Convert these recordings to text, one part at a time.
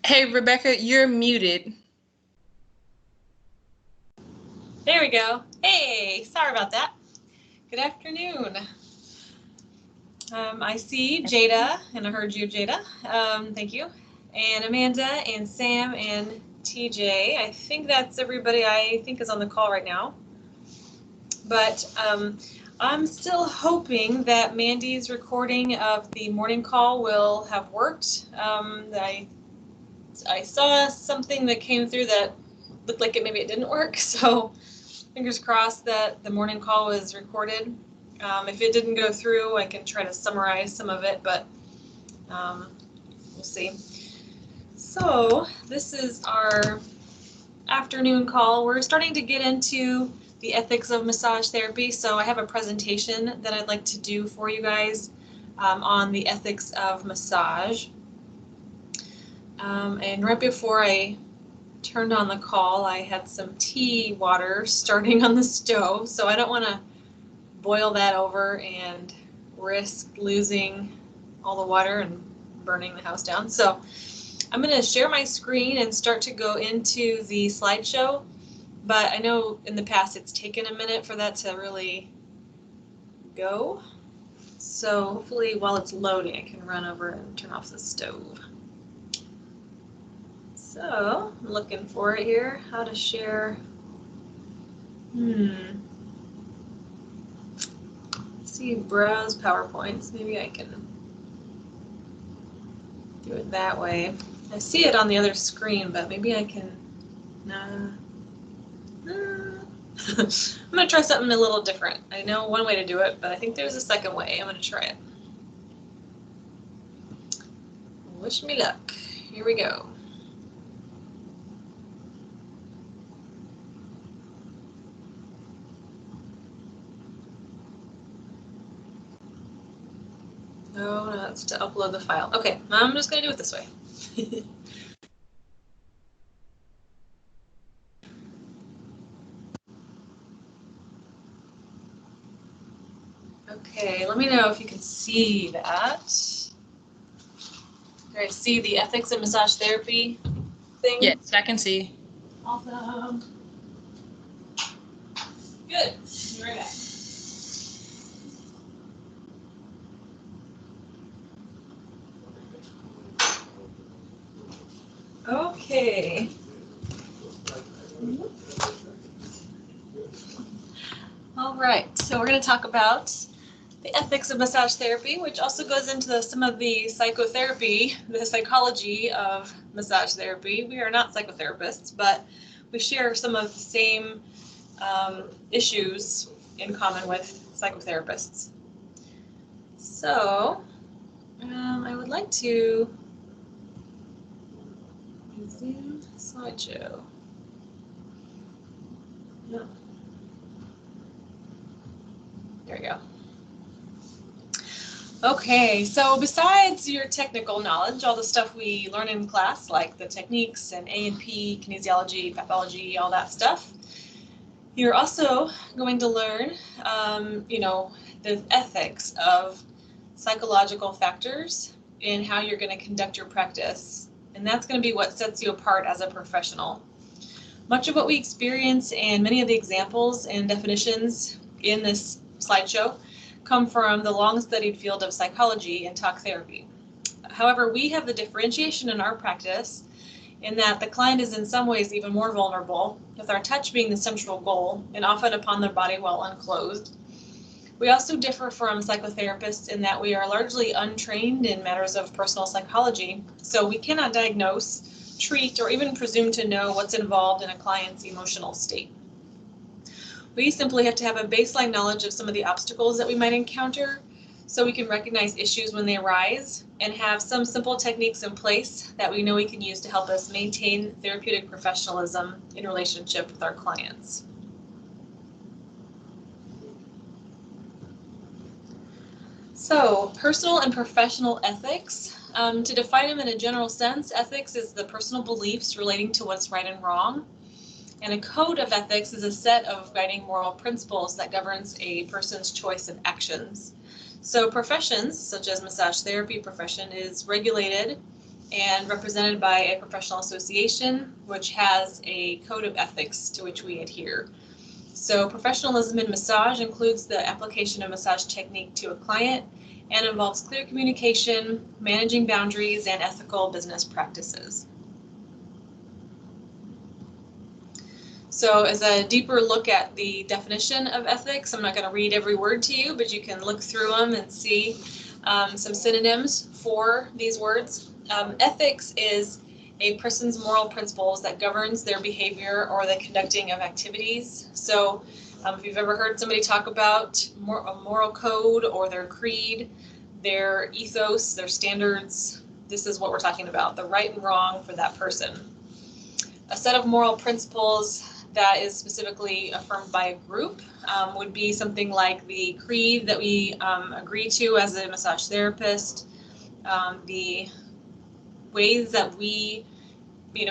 Hey, Rebecca, you're muted. There we go. Hey, sorry about that. Good afternoon. I see Jada, and I heard you, Jada. Thank you. And Amanda, and Sam, and TJ. I think that's everybody I think is on the call right now. But I'm still hoping that Mandy's recording of the morning call will have worked. I saw something that came through that looked like maybe it didn't work, so fingers crossed that the morning call was recorded. If it didn't go through, I can try to summarize some of it, but we'll see. So this is our afternoon call. We're starting to get into the ethics of massage therapy, so I have a presentation that I'd like to do for you guys on the ethics of massage. And right before I turned on the call, I had some tea water starting on the stove, so I don't want to boil that over and risk losing all the water and burning the house down. So I'm going to share my screen and start to go into the slideshow, but I know in the past it's taken a minute for that to really go. So hopefully while it's loading, I can run over and turn off the stove. So I'm looking for it here, how to share. See, browse PowerPoints. Maybe I can do it that way. I see it on the other screen, but maybe I can. I'm going to try something a little different. I know one way to do it, but I think there's a second way. I'm going to try it. Wish me luck. Here we go. Oh, no, that's to upload the file. Okay, I'm just going to do it this way. Okay, let me know if you can see that. Do I see the ethics of massage therapy thing? Yes, I can see. Awesome. Good. Be right back. Okay. All right, so we're going to talk about the ethics of massage therapy, which also goes into some of the psychotherapy, the psychology of massage therapy. We are not psychotherapists, but we share some of the same issues in common with psychotherapists. So I would like to Zoom slideshow. No. There we go. Okay, so besides your technical knowledge, all the stuff we learn in class, like the techniques and A&P, kinesiology, pathology, all that stuff, you're also going to learn, the ethics of psychological factors in how you're going to conduct your practice. And that's going to be what sets you apart as a professional. Much of what we experience and many of the examples and definitions in this slideshow come from the long-studied field of psychology and talk therapy. However, we have the differentiation in our practice in that the client is in some ways even more vulnerable, with our touch being the central goal and often upon their body while unclothed. We also differ from psychotherapists in that we are largely untrained in matters of personal psychology, so we cannot diagnose, treat, or even presume to know what's involved in a client's emotional state. We simply have to have a baseline knowledge of some of the obstacles that we might encounter so we can recognize issues when they arise and have some simple techniques in place that we know we can use to help us maintain therapeutic professionalism in relationship with our clients. So, personal and professional ethics. To define them in a general sense, ethics is the personal beliefs relating to what's right and wrong. And a code of ethics is a set of guiding moral principles that governs a person's choice of actions. So professions, such as massage therapy profession, is regulated and represented by a professional association, which has a code of ethics to which we adhere. So professionalism in massage includes the application of massage technique to a client and involves clear communication, managing boundaries, and ethical business practices. So as a deeper look at the definition of ethics, I'm not going to read every word to you, but you can look through them and see some synonyms for these words. Ethics is a person's moral principles that governs their behavior or the conducting of activities. So if you've ever heard somebody talk about a moral code or their creed, their ethos, their standards, this is what we're talking about, the right and wrong for that person. A set of moral principles that is specifically affirmed by a group would be something like the creed that we agree to as a massage therapist, the ways that we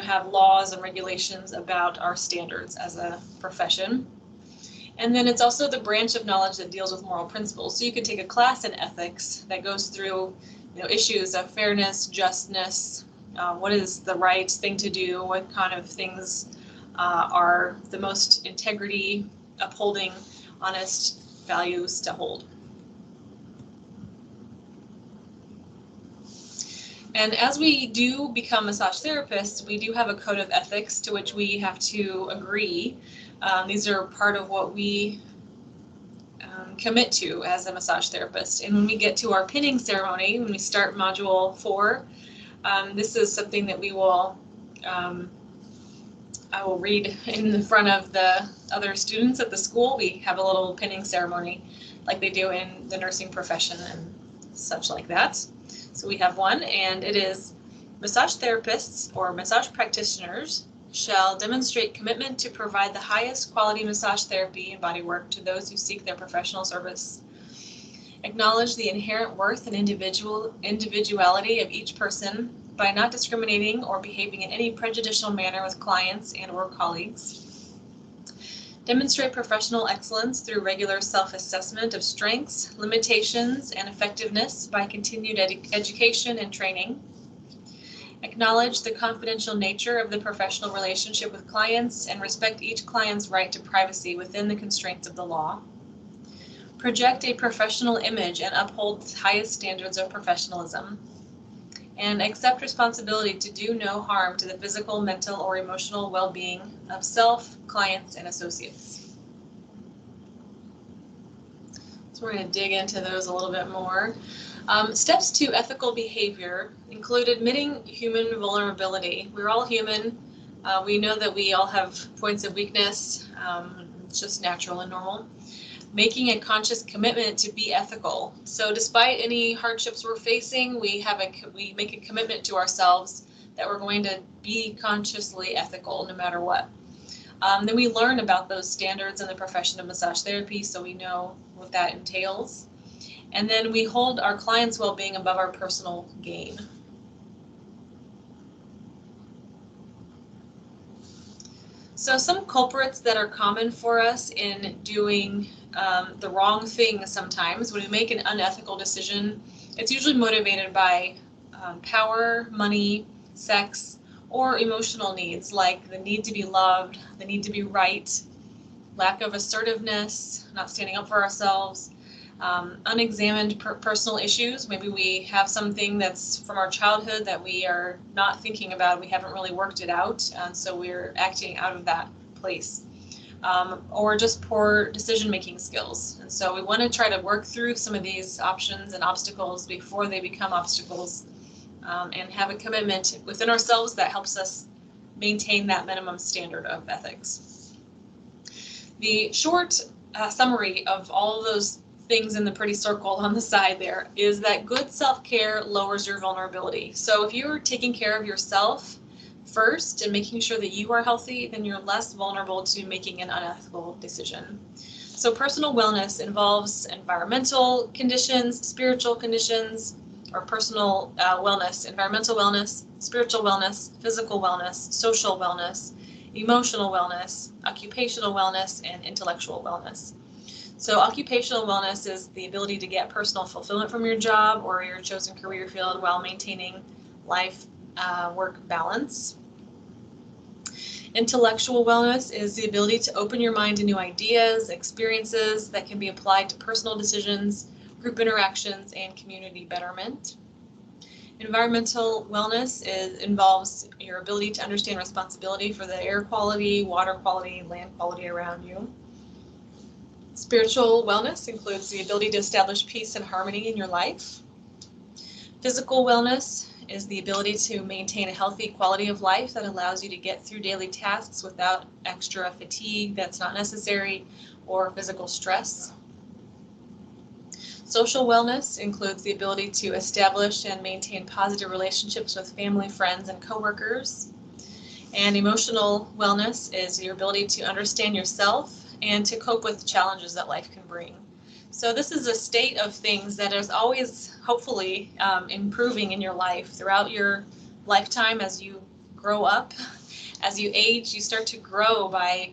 have laws and regulations about our standards as a profession. And then it's also the branch of knowledge that deals with moral principles. So you could take a class in ethics that goes through issues of fairness, justness, what is the right thing to do, what kind of things are the most integrity upholding, honest values to hold. And as we do become massage therapists, we do have a code of ethics to which we have to agree. These are part of what we commit to as a massage therapist. And when we get to our pinning ceremony, when we start module 4, this is something that we will, I will read in the front of the other students at the school. We have a little pinning ceremony like they do in the nursing profession and such like that. So we have one, and it is massage therapists or massage practitioners shall demonstrate commitment to provide the highest quality massage therapy and bodywork to those who seek their professional service. Acknowledge the inherent worth and individuality of each person by not discriminating or behaving in any prejudicial manner with clients and or colleagues. Demonstrate professional excellence through regular self-assessment of strengths, limitations, and effectiveness by continued education and training. Acknowledge the confidential nature of the professional relationship with clients and respect each client's right to privacy within the constraints of the law. Project a professional image and uphold the highest standards of professionalism. And accept responsibility to do no harm to the physical, mental, or emotional well-being of self, clients, and associates. So we're going to dig into those a little bit more. Steps to ethical behavior include admitting human vulnerability. We're all human. We know that we all have points of weakness. It's just natural and normal. Making a conscious commitment to be ethical. So despite any hardships we're facing, we make a commitment to ourselves that we're going to be consciously ethical no matter what. Then we learn about those standards in the profession of massage therapy, so we know what that entails. And then we hold our clients' well-being above our personal gain. So some culprits that are common for us in doing the wrong thing sometimes, when we make an unethical decision, it's usually motivated by power, money, sex, or emotional needs like the need to be loved, the need to be right, lack of assertiveness, not standing up for ourselves, unexamined personal issues. Maybe we have something that's from our childhood that we are not thinking about. We haven't really worked it out, and so we're acting out of that place. Or just poor decision-making skills. And so we want to try to work through some of these options and obstacles before they become obstacles, and have a commitment within ourselves that helps us maintain that minimum standard of ethics. The short summary of all of those things in the pretty circle on the side there is that good self-care lowers your vulnerability. So if you're taking care of yourself first and making sure that you are healthy, then you're less vulnerable to making an unethical decision. So personal wellness involves environmental conditions, spiritual conditions, or personal wellness, environmental wellness, spiritual wellness, physical wellness, social wellness, emotional wellness, occupational wellness, and intellectual wellness. So occupational wellness is the ability to get personal fulfillment from your job or your chosen career field while maintaining life work balance. Intellectual wellness is the ability to open your mind to new ideas, experiences that can be applied to personal decisions, group interactions, and community betterment. Environmental wellness involves your ability to understand responsibility for the air quality, water quality, land quality around you. Spiritual wellness includes the ability to establish peace and harmony in your life. Physical wellness is the ability to maintain a healthy quality of life that allows you to get through daily tasks without extra fatigue that's not necessary or physical stress. Social wellness includes the ability to establish and maintain positive relationships with family, friends, and coworkers. And emotional wellness is your ability to understand yourself and to cope with challenges that life can bring. So this is a state of things that is always, hopefully, improving in your life throughout your lifetime. As you grow up, as you age, you start to grow by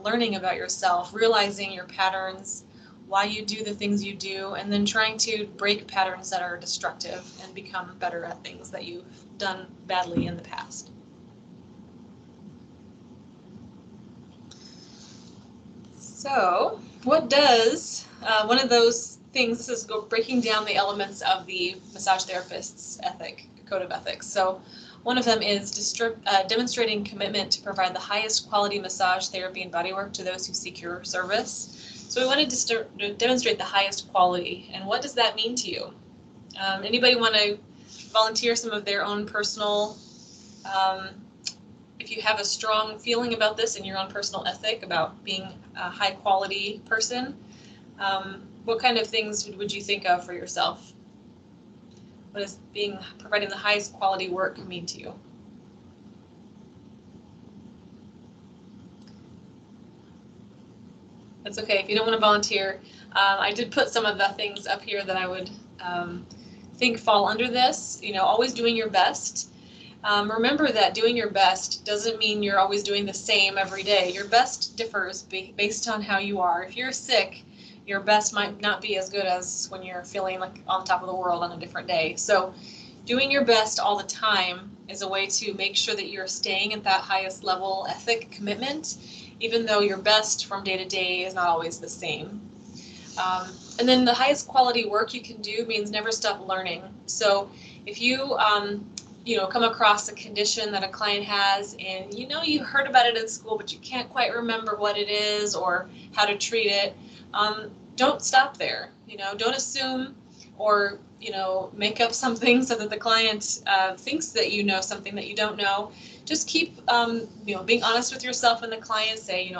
learning about yourself, realizing your patterns, why you do the things you do, and then trying to break patterns that are destructive and become better at things that you've done badly in the past. So what does one of those things, this is breaking down the elements of the massage therapist's code of ethics. So one of them is demonstrating commitment to provide the highest quality massage therapy and bodywork to those who seek your service. So we wanted to demonstrate the highest quality. And what does that mean to you? Anybody want to volunteer some of their own personal, if you have a strong feeling about this and your own personal ethic about being a high quality person, what kind of things would you think of for yourself? What does providing the highest quality work mean to you? That's okay if you don't want to volunteer. I did put some of the things up here that I would think fall under this. You know, always doing your best. Remember that doing your best doesn't mean you're always doing the same every day. Your best differs based on how you are. If you're sick, your best might not be as good as when you're feeling like on top of the world on a different day. So doing your best all the time is a way to make sure that you're staying at that highest level ethic commitment, even though your best from day to day is not always the same. And then the highest quality work you can do means never stop learning. So if you come across a condition that a client has and you heard about it in school, but you can't quite remember what it is or how to treat it, don't stop there. Don't assume or make up something so that the client thinks that you know something that you don't know. Just keep being honest with yourself and the client. Say,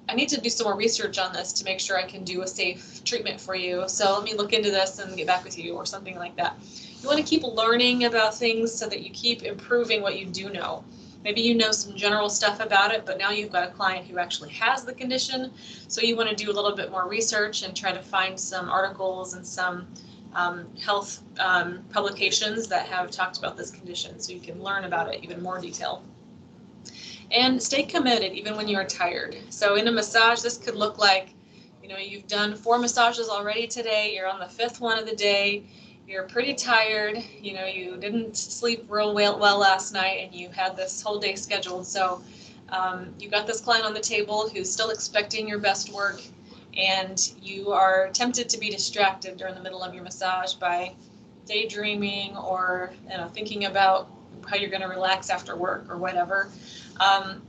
I need to do some more research on this to make sure I can do a safe treatment for you. So let me look into this and get back with you, or something like that. You want to keep learning about things so that you keep improving what you do know. Maybe you know some general stuff about it, but now you've got a client who actually has the condition. So you want to do a little bit more research and try to find some articles and some health publications that have talked about this condition so you can learn about it even more detail. And stay committed even when you are tired. So in a massage, this could look like, you've done 4 massages already today. You're on the 5th one of the day. You're pretty tired. You didn't sleep real well last night, and you had this whole day scheduled. So you got this client on the table who's still expecting your best work, and you are tempted to be distracted during the middle of your massage by daydreaming or thinking about how you're going to relax after work or whatever.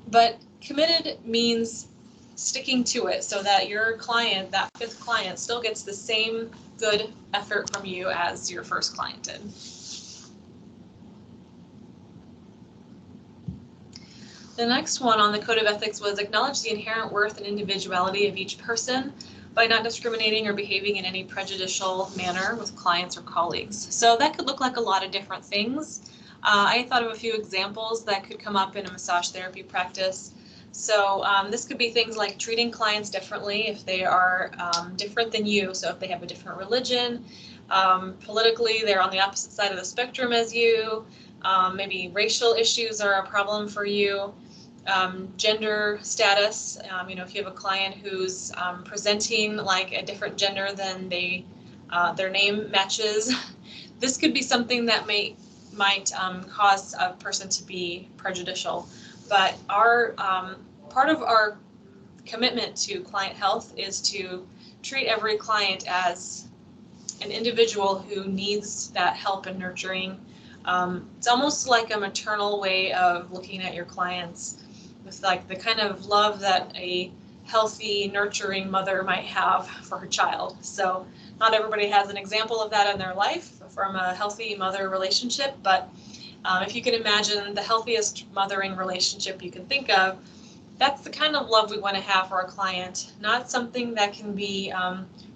But committed means sticking to it so that your client, that 5th client, still gets the same good effort from you as your first client did. The next one on the Code of Ethics was acknowledge the inherent worth and individuality of each person by not discriminating or behaving in any prejudicial manner with clients or colleagues. So that could look like a lot of different things. I thought of a few examples that could come up in a massage therapy practice. So this could be things like treating clients differently if they are different than you. So if they have a different religion, politically they're on the opposite side of the spectrum as you, maybe racial issues are a problem for you, gender status, if you have a client who's presenting like a different gender than their name matches, this could be something that may might cause a person to be prejudicial. But our part of our commitment to client health is to treat every client as an individual who needs that help and nurturing. It's almost like a maternal way of looking at your clients, with like the kind of love that a healthy, nurturing mother might have for her child. So not everybody has an example of that in their life from a healthy mother relationship, but if you can imagine the healthiest mothering relationship you can think of, that's the kind of love we want to have for our client, not something that can be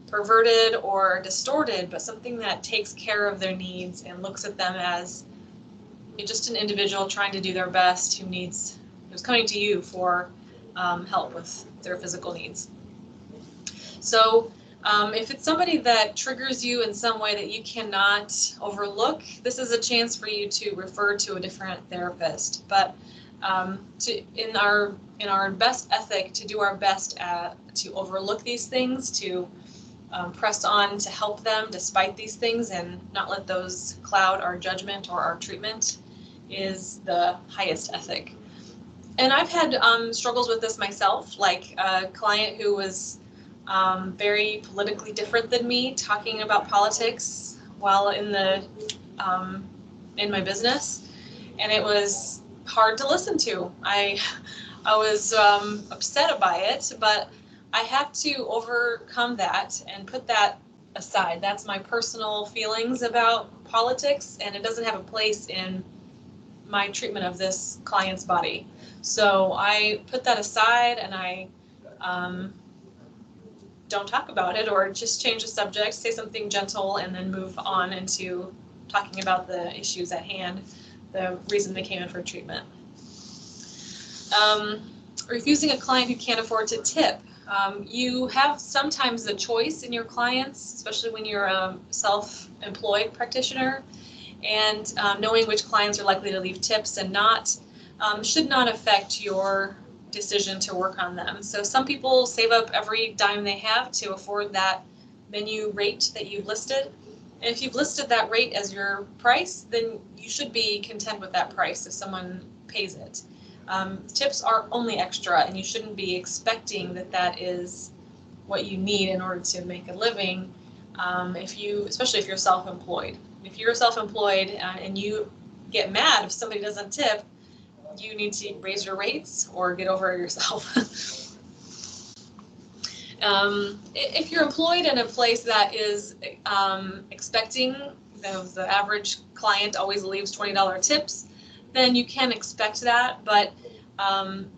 perverted or distorted, but something that takes care of their needs and looks at them as just an individual trying to do their best who's coming to you for help with their physical needs. So if it's somebody that triggers you in some way that you cannot overlook, this is a chance for you to refer to a different therapist. But in our best ethic, to do our best to overlook these things, to press on to help them despite these things and not let those cloud our judgment or our treatment, is the highest ethic. And I've had struggles with this myself, like a client who was very politically different than me, talking about politics while in my business, and it was hard to listen to. I was upset by it, but I have to overcome that and put that aside. That's my personal feelings about politics, and it doesn't have a place in my treatment of this client's body. So I put that aside, and I don't talk about it, or just change the subject, say something gentle, and then move on into talking about the issues at hand, the reason they came in for treatment. Refusing a client who can't afford to tip. You have sometimes the choice in your clients, especially when you're a self-employed practitioner, and knowing which clients are likely to leave tips and not should not affect your decision to work on them. So some people save up every dime they have to afford that menu rate that you've listed. And if you've listed that rate as your price, then you should be content with that price if someone pays it. Tips are only extra, and you shouldn't be expecting that is what you need in order to make a living, especially if you're self-employed. If you're self-employed and you get mad if somebody doesn't tip, you need to raise your rates or get over it yourself. If you're employed in a place that is expecting the average client always leaves $20 tips, then you can expect that, but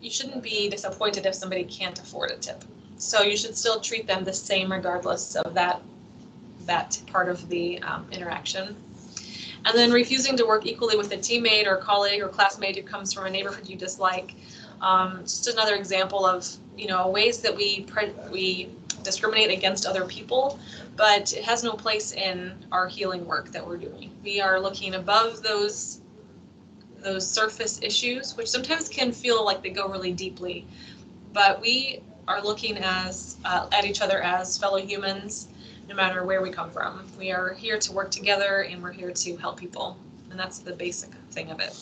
you shouldn't be disappointed if somebody can't afford a tip. So you should still treat them the same regardless of that part of the interaction. And then refusing to work equally with a teammate or colleague or classmate who comes from a neighborhood you dislike. Just another example of ways that we discriminate against other people, but it has no place in our healing work that we're doing. We are looking above those surface issues, which sometimes can feel like they go really deeply, but we are looking at each other as fellow humans, no matter where we come from. We are here to work together, and we're here to help people, and that's the basic thing of it.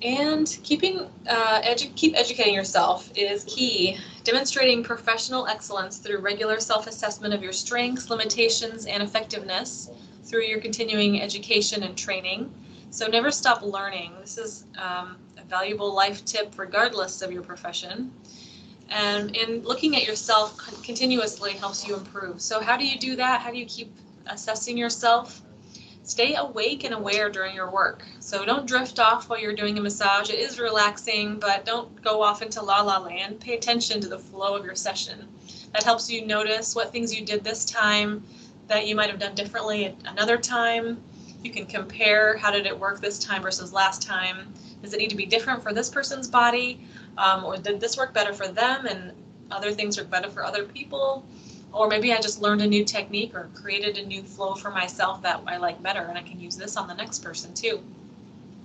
And keep educating yourself is key. Demonstrating professional excellence through regular self-assessment of your strengths, limitations, and effectiveness through your continuing education and training. So never stop learning. This is a valuable life tip regardless of your profession. And looking at yourself continuously helps you improve. So how do you do that? How do you keep assessing yourself? Stay awake and aware during your work. So don't drift off while you're doing a massage. It is relaxing, but don't go off into la la land. Pay attention to the flow of your session. That helps you notice what things you did this time that you might have done differently at another time. You can compare, how did it work this time versus last time? Does it need to be different for this person's body? Or did this work better for them and other things work better for other people? Or maybe I just learned a new technique or created a new flow for myself that I like better, and I can use this on the next person too.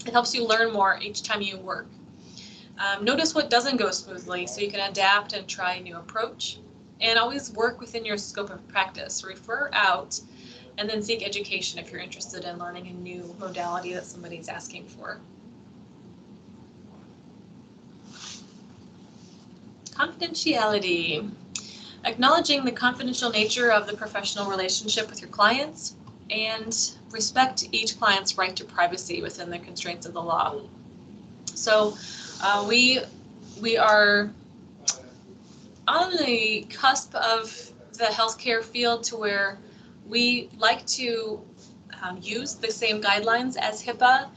It helps you learn more each time you work. Notice what doesn't go smoothly so you can adapt and try a new approach. And always work within your scope of practice. Refer out and then seek education if you're interested in learning a new modality that somebody's asking for. Confidentiality. Acknowledging the confidential nature of the professional relationship with your clients and respect each client's right to privacy within the constraints of the law. So we are on the cusp of the healthcare field to where we like to use the same guidelines as HIPAA,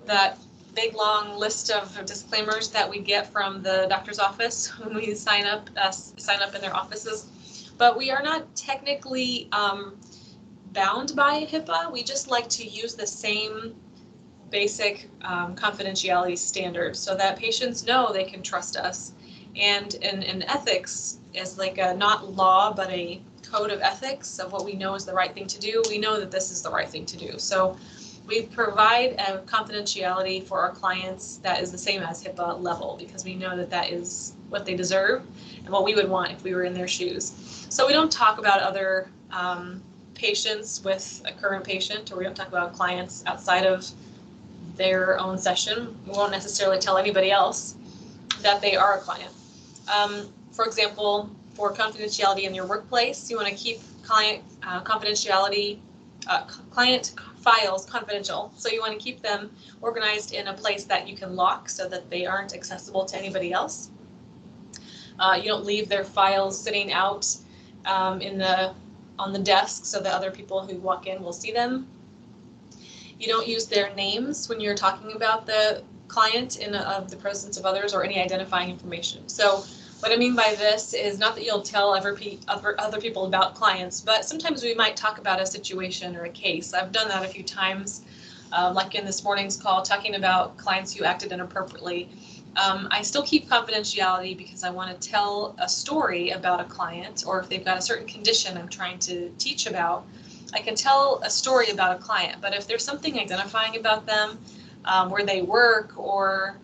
that big long list of disclaimers that we get from the doctor's office when we sign up in their offices. But we are not technically bound by HIPAA. We just like to use the same basic confidentiality standards so that patients know they can trust us. And in ethics is like a not law, but a code of ethics of what we know is the right thing to do. We know that this is the right thing to do. So we provide a confidentiality for our clients that is the same as HIPAA level, because we know that that is what they deserve and what we would want if we were in their shoes. So we don't talk about other patients with a current patient, or we don't talk about clients outside of their own session. We won't necessarily tell anybody else that they are a client. For example, for confidentiality in your workplace, you want to keep client client files confidential. So you want to keep them organized in a place that you can lock so that they aren't accessible to anybody else. You don't leave their files sitting out on the desk so that other people who walk in will see them. You don't use their names when you're talking about the client in the presence of others or any identifying information. So what I mean by this is not that you'll tell other people about clients, but sometimes we might talk about a situation or a case. I've done that a few times, like in this morning's call, talking about clients who acted inappropriately. I still keep confidentiality because I want to tell a story about a client, or if they've got a certain condition I'm trying to teach about, I can tell a story about a client. But if there's something identifying about them, where they work, or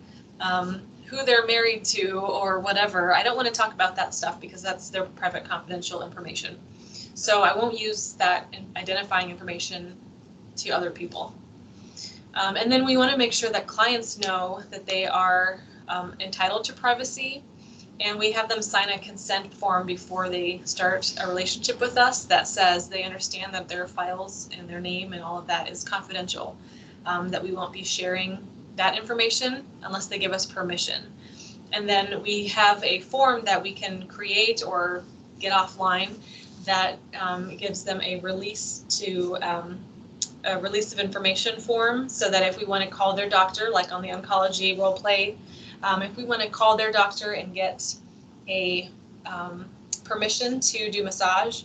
who they're married to, or whatever, I don't want to talk about that stuff because that's their private confidential information. So I won't use that identifying information to other people. And then we want to make sure that clients know that they are entitled to privacy, and we have them sign a consent form before they start a relationship with us that says they understand that their files and their name and all of that is confidential, that we won't be sharing that information unless they give us permission. And then we have a form that we can create or get offline that gives them a release of information form, so that if we want to call their doctor, like on the oncology role play, if we want to call their doctor and get a permission to do massage,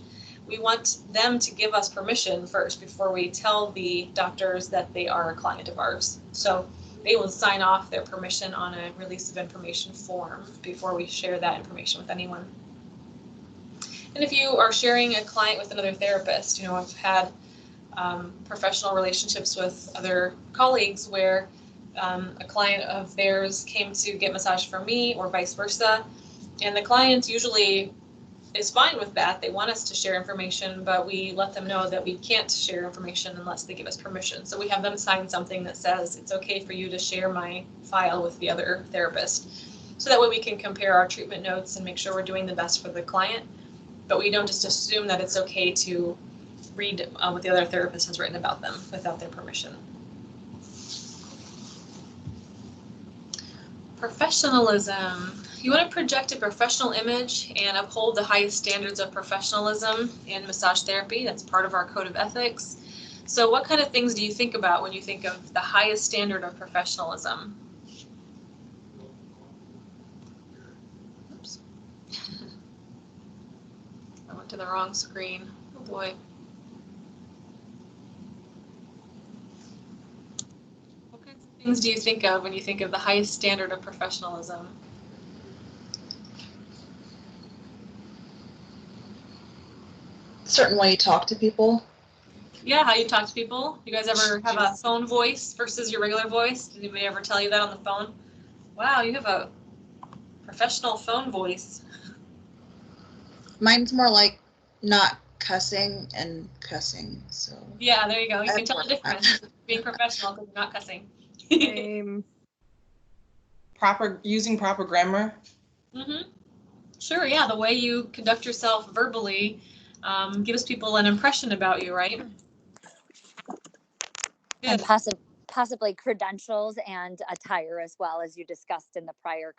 we want them to give us permission first before we tell the doctors that they are a client of ours. So they will sign off their permission on a release of information form before we share that information with anyone. And if you are sharing a client with another therapist, I've had professional relationships with other colleagues where a client of theirs came to get massage from me, or vice versa, and the client usually is fine with that. They want us to share information, but we let them know that we can't share information unless they give us permission. So we have them sign something that says it's okay for you to share my file with the other therapist. So that way we can compare our treatment notes and make sure we're doing the best for the client, but we don't just assume that it's okay to read what the other therapist has written about them without their permission. Professionalism. You want to project a professional image and uphold the highest standards of professionalism in massage therapy. That's part of our code of ethics. So what kind of things do you think about when you think of the highest standard of professionalism? Oops. I went to the wrong screen. Oh boy. What kinds of things do you think of when you think of the highest standard of professionalism? Certain way you talk to people. Yeah, how you talk to people. You guys ever have a phone voice versus your regular voice? Did anybody ever tell you that on the phone? Wow, you have a professional phone voice. Mine's more like not cussing and cussing. So Yeah, there you go. You can tell the That's difference being professional because you're not cussing. Same. Using proper grammar. Mm-hmm. Sure, yeah, the way you conduct yourself verbally gives people an impression about you, right? And Good. possibly credentials and attire as well, as you discussed in the prior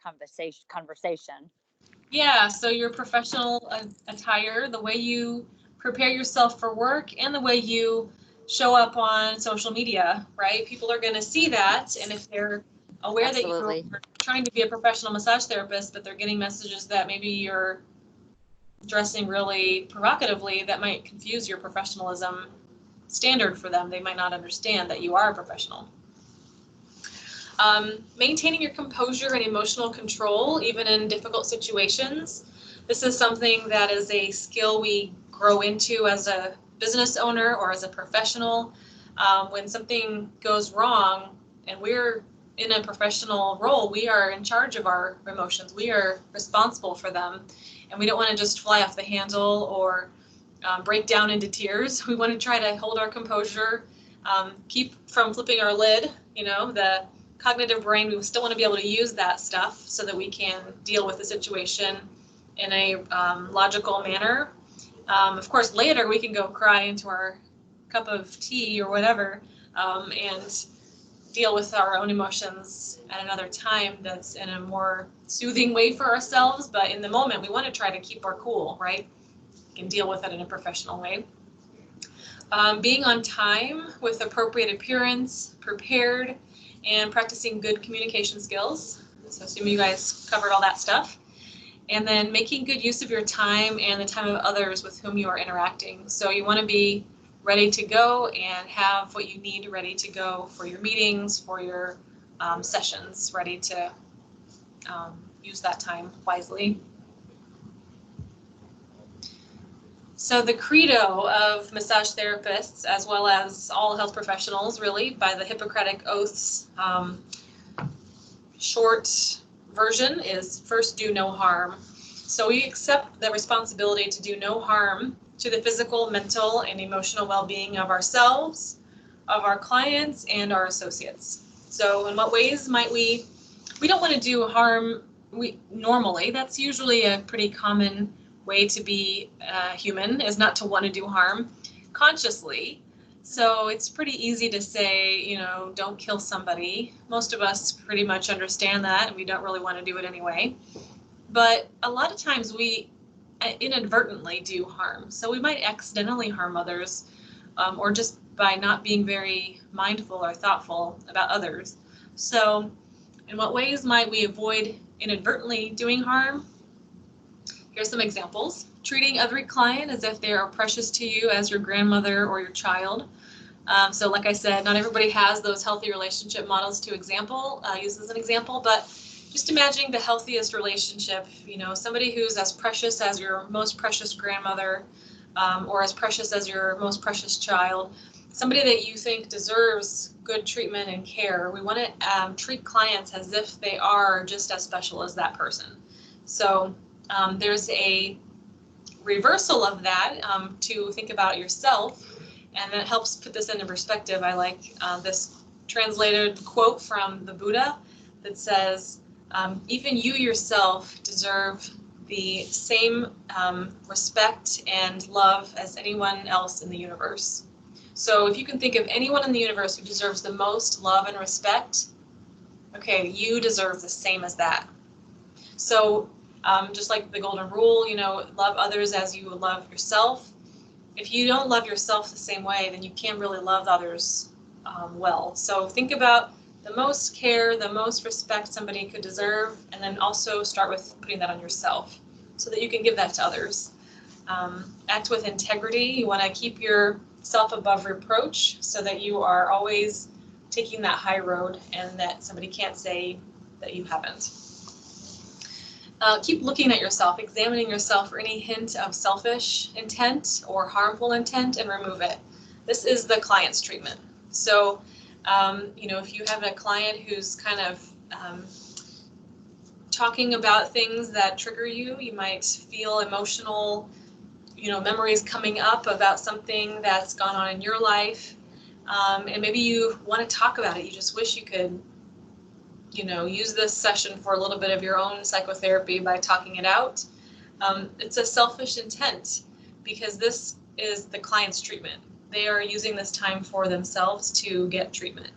conversation. Yeah, so your professional attire, the way you prepare yourself for work, and the way you show up on social media, right? People are going to see that, and if they're aware Absolutely. that you're trying to be a professional massage therapist, but they're getting messages that maybe you're dressing really provocatively, that might confuse your professionalism standard for them. They might not understand that you are a professional. Maintaining your composure and emotional control, even in difficult situations. This is something that is a skill we grow into as a business owner or as a professional. When something goes wrong and we're in a professional role, we are in charge of our emotions. We are responsible for them. And we don't want to just fly off the handle or break down into tears. We want to try to hold our composure, keep from flipping our lid, the cognitive brain. We still want to be able to use that stuff so that we can deal with the situation in a logical manner. Of course, later we can go cry into our cup of tea or whatever and deal with our own emotions at another time that's in a more soothing way for ourselves. But in the moment, we want to try to keep our cool, right? We can deal with it in a professional way. Being on time with appropriate appearance, prepared, and practicing good communication skills. So assuming you guys covered all that stuff. And then making good use of your time and the time of others with whom you are interacting. So you want to be ready to go and have what you need ready to go for your meetings, for your sessions, ready to use that time wisely. So the credo of massage therapists, as well as all health professionals, really, by the Hippocratic Oaths, short version is first do no harm. So we accept the responsibility to do no harm to the physical, mental, and emotional well-being of ourselves, of our clients, and our associates. So in what ways might we don't want to do harm normally. That's usually a pretty common way to be human, is not to want to do harm consciously. So it's pretty easy to say, don't kill somebody. Most of us pretty much understand that, and we don't really want to do it anyway. But a lot of times we inadvertently do harm. So we might accidentally harm others, or just by not being very mindful or thoughtful about others. So in what ways might we avoid inadvertently doing harm? Here's some examples. Treating every client as if they are precious to you as your grandmother or your child. So like I said, not everybody has those healthy relationship models to use as an example, but just imagine the healthiest relationship, somebody who's as precious as your most precious grandmother, or as precious as your most precious child, somebody that you think deserves good treatment and care. We want to treat clients as if they are just as special as that person. So there's a reversal of that to think about yourself, and that helps put this into perspective. I like this translated quote from the Buddha that says, even you yourself deserve the same respect and love as anyone else in the universe. So if you can think of anyone in the universe who deserves the most love and respect, okay, you deserve the same as that. So just like the golden rule, love others as you would love yourself. If you don't love yourself the same way, then you can't really love others well. So think about the most care, the most respect somebody could deserve, and then also start with putting that on yourself so that you can give that to others. Act with integrity. You want to keep yourself above reproach so that you are always taking that high road and that somebody can't say that you haven't. Keep looking at yourself, examining yourself for any hint of selfish intent or harmful intent, and remove it. This is the client's treatment. So, if you have a client who's kind of talking about things that trigger you. You might feel emotional, memories coming up about something that's gone on in your life. And maybe you want to talk about it. You just wish you could, use this session for a little bit of your own psychotherapy by talking it out. It's a selfish intent because this is the client's treatment. They are using this time for themselves to get treatment.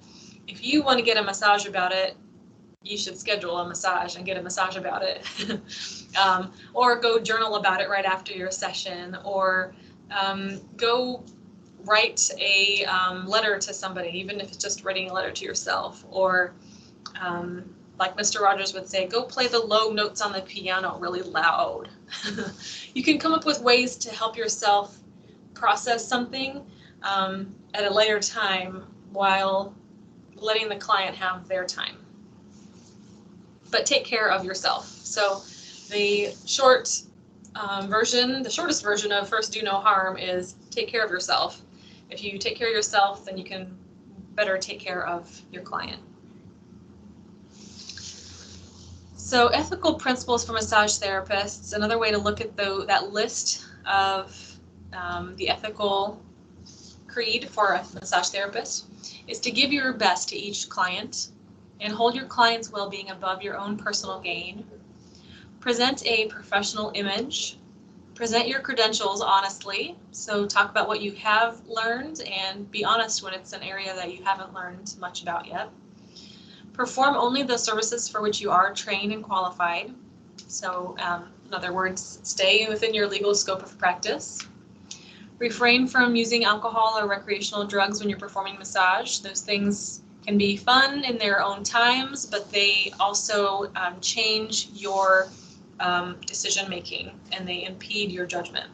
If you want to get a massage about it, you should schedule a massage and get a massage about it. Or go journal about it right after your session, or go write a letter to somebody, even if it's just writing a letter to yourself, or like Mr. Rogers would say, go play the low notes on the piano really loud. You can come up with ways to help yourself process something at a later time while letting the client have their time. But take care of yourself. So the shortest version of First Do No Harm is take care of yourself. If you take care of yourself, then you can better take care of your client. So ethical principles for massage therapists, another way to look at that list of the ethical creed for a massage therapist is to give your best to each client and hold your client's well-being above your own personal gain. Present a professional image. Present your credentials honestly. So talk about what you have learned and be honest when it's an area that you haven't learned much about yet. Perform only the services for which you are trained and qualified. So in other words, stay within your legal scope of practice. Refrain from using alcohol or recreational drugs when you're performing massage. Those things can be fun in their own times, but they also change your decision making and they impede your judgment.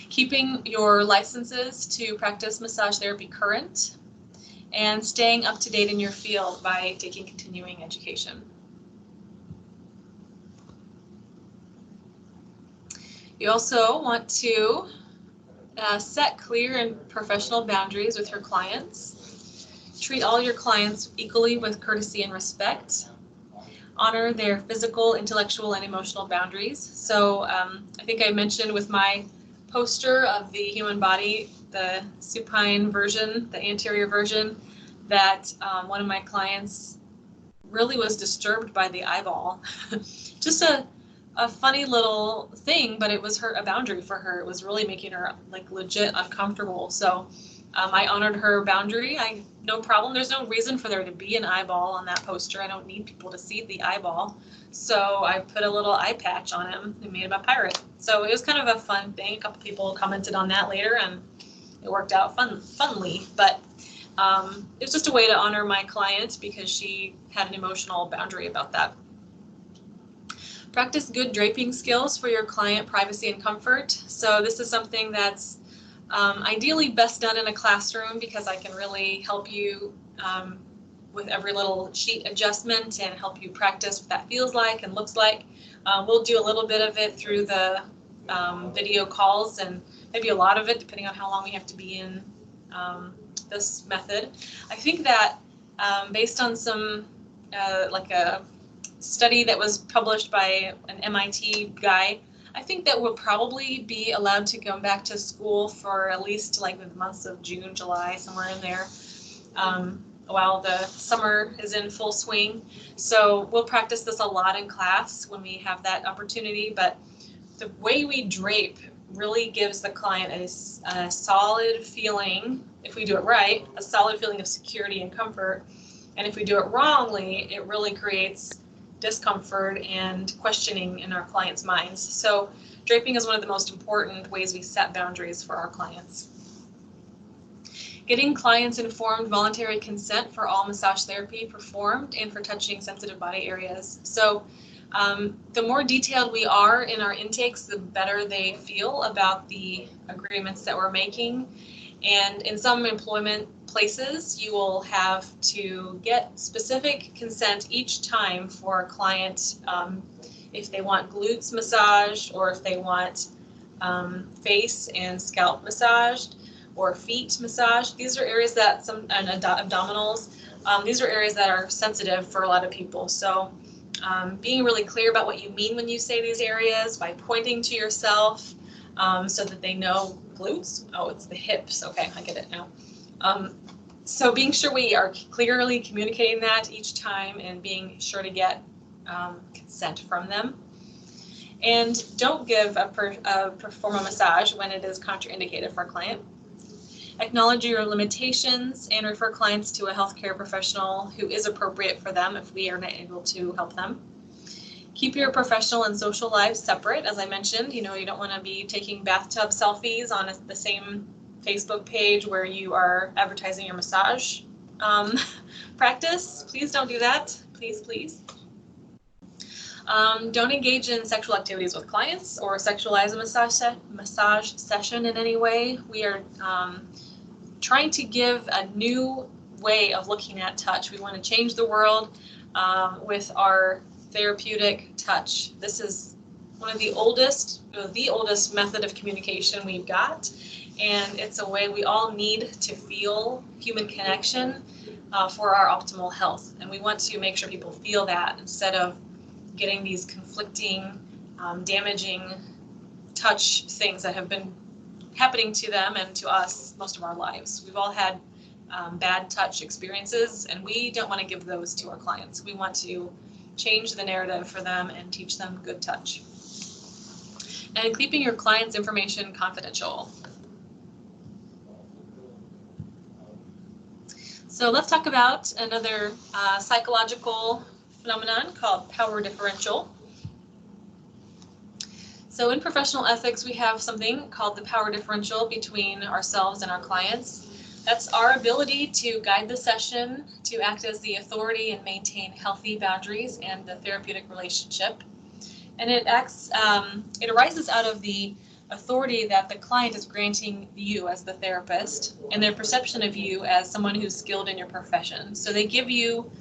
Keeping your licenses to practice massage therapy current and staying up to date in your field by taking continuing education. You also want to set clear and professional boundaries with your clients. Treat all your clients equally with courtesy and respect. Honor their physical, intellectual, and emotional boundaries. So I think I mentioned with my poster of the human body, the supine version, the anterior version, that one of my clients really was disturbed by the eyeball. Just a funny little thing, but it was a boundary for her. It was really making her like legit uncomfortable. So I honored her boundary. No problem. There's no reason for there to be an eyeball on that poster. I don't need people to see the eyeball. So I put a little eye patch on him and made him a pirate. So it was kind of a fun thing. A couple people commented on that later and it worked out funly. But it was just a way to honor my client because she had an emotional boundary about that. Practice good draping skills for your client privacy and comfort. So this is something that's ideally best done in a classroom because I can really help you with every little sheet adjustment and help you practice what that feels like and looks like. We'll do a little bit of it through the video calls and maybe a lot of it depending on how long we have to be in this method. I think that based on some like a study that was published by an MIT guy, I think that we'll probably be allowed to come back to school for at least like the months of June, July, somewhere in there, while the summer is in full swing. So we'll practice this a lot in class when we have that opportunity, but the way we drape really gives the client a solid feeling, if we do it right, a solid feeling of security and comfort. And if we do it wrongly, it really creates discomfort and questioning in our clients' minds. So draping is one of the most important ways we set boundaries for our clients. Getting clients informed voluntary consent for all massage therapy performed and for touching sensitive body areas. So the more detailed we are in our intakes, the better they feel about the agreements that we're making. And in some employment places, you will have to get specific consent each time for a client if they want glutes massaged or if they want face and scalp massaged or feet massaged. These are areas that abdominals, these are areas that are sensitive for a lot of people. So Being really clear about what you mean when you say these areas by pointing to yourself so that they know glutes. Oh, it's the hips. Okay, I get it now. So being sure we are clearly communicating that each time and being sure to get consent from them. And don't give a perform massage when it is contraindicated for a client. Acknowledge your limitations and refer clients to a healthcare professional who is appropriate for them if we are not able to help them. Keep your professional and social lives separate. As I mentioned, you don't want to be taking bathtub selfies on the same Facebook page where you are advertising your massage practice. Please don't do that. Please, please. Don't engage in sexual activities with clients or sexualize a massage session in any way. We are trying to give a new way of looking at touch. We want to change the world with our therapeutic touch. This is one of the oldest method of communication we've got, and it's a way we all need to feel human connection for our optimal health. And we want to make sure people feel that instead of getting these conflicting, damaging touch things that have been happening to them and to us most of our lives. We've all had bad touch experiences, and we don't want to give those to our clients. We want to change the narrative for them and teach them good touch. And keeping your client's information confidential. So let's talk about another psychological phenomenon called power differential. So in professional ethics, we have something called the power differential between ourselves and our clients. That's our ability to guide the session, to act as the authority and maintain healthy boundaries and the therapeutic relationship. And it arises out of the authority that the client is granting you as the therapist and their perception of you as someone who's skilled in your profession. So they give you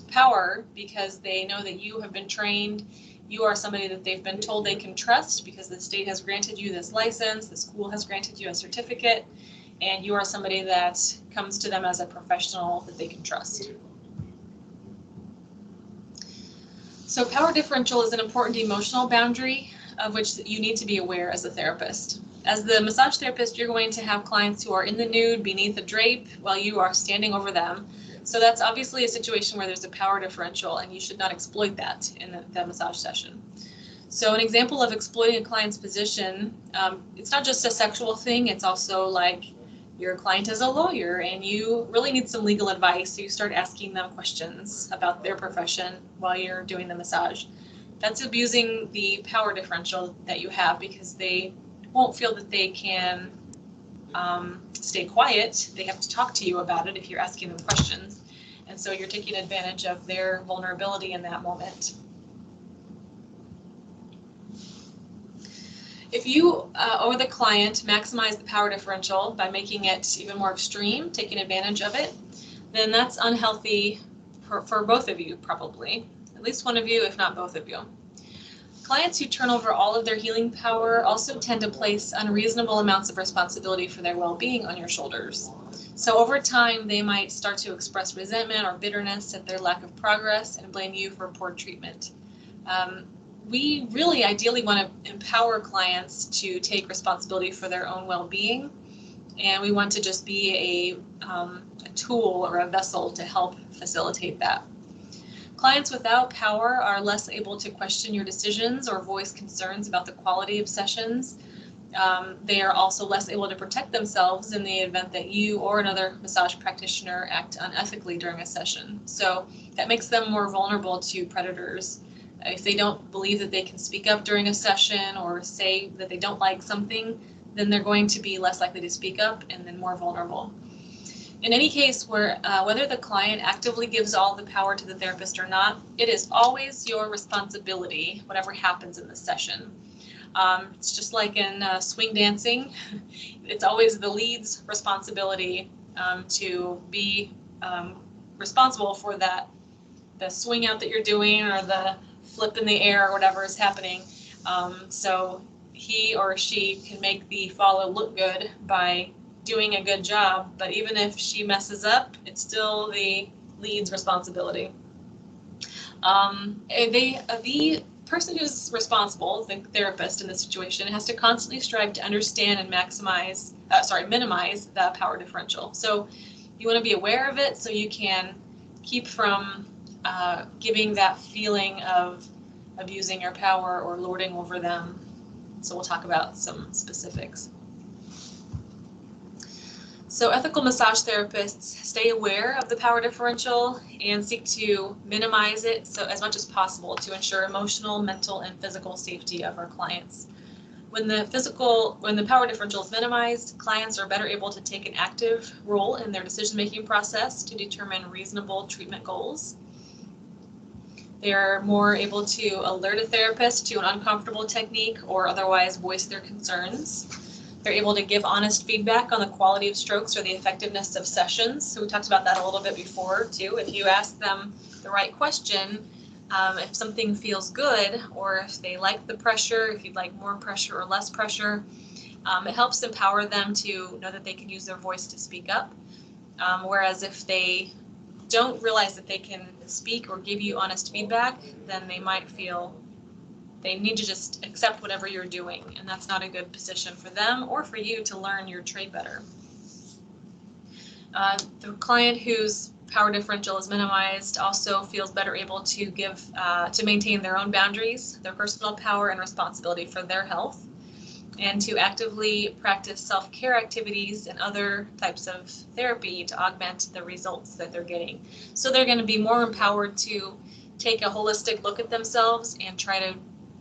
power because they know that you have been trained. You are somebody that they've been told they can trust because the state has granted you this license, the school has granted you a certificate, and you are somebody that comes to them as a professional that they can trust. So power differential is an important emotional boundary of which you need to be aware as a therapist. As the massage therapist, you're going to have clients who are in the nude beneath a drape while you are standing over them. So that's obviously a situation where there's a power differential, and you should not exploit that in the massage session. So an example of exploiting a client's position, it's not just a sexual thing, it's also like your client is a lawyer and you really need some legal advice, so you start asking them questions about their profession while you're doing the massage. That's abusing the power differential that you have because they won't feel that they can stay quiet. They have to talk to you about it if you're asking them questions. And so you're taking advantage of their vulnerability in that moment. If you or the client maximize the power differential by making it even more extreme, taking advantage of it, then that's unhealthy for both of you, probably. At least one of you, if not both of you. Clients who turn over all of their healing power also tend to place unreasonable amounts of responsibility for their well-being on your shoulders. So over time, they might start to express resentment or bitterness at their lack of progress and blame you for poor treatment. We really ideally want to empower clients to take responsibility for their own well-being, and we want to just be a tool or a vessel to help facilitate that. Clients without power are less able to question your decisions or voice concerns about the quality of sessions. They are also less able to protect themselves in the event that you or another massage practitioner act unethically during a session. So that makes them more vulnerable to predators. If they don't believe that they can speak up during a session or say that they don't like something, then they're going to be less likely to speak up and then more vulnerable. In any case, whether the client actively gives all the power to the therapist or not, it is always your responsibility, whatever happens in the session. It's just like in swing dancing. It's always the lead's responsibility to be responsible for the swing out that you're doing or the flip in the air or whatever is happening. So he or she can make the follow look good by doing a good job, but even if she messes up, it's still the lead's responsibility. The person who's responsible, the therapist in this situation, has to constantly strive to understand and minimize the power differential. So you want to be aware of it so you can keep from giving that feeling of abusing your power or lording over them. So we'll talk about some specifics. So ethical massage therapists stay aware of the power differential and seek to minimize it so as much as possible to ensure emotional, mental, and physical safety of our clients. When the power differential is minimized, clients are better able to take an active role in their decision-making process to determine reasonable treatment goals. They are more able to alert a therapist to an uncomfortable technique or otherwise voice their concerns. They're able to give honest feedback on the quality of strokes or the effectiveness of sessions. So we talked about that a little bit before too. If you ask them the right question, if something feels good or if they like the pressure, if you'd like more pressure or less pressure, it helps empower them to know that they can use their voice to speak up. Whereas if they don't realize that they can speak or give you honest feedback, then they might feel they need to just accept whatever you're doing, and that's not a good position for them or for you to learn your trade better. The client whose power differential is minimized also feels better able to to maintain their own boundaries, their personal power and responsibility for their health, and to actively practice self-care activities and other types of therapy to augment the results that they're getting. So they're going to be more empowered to take a holistic look at themselves and try to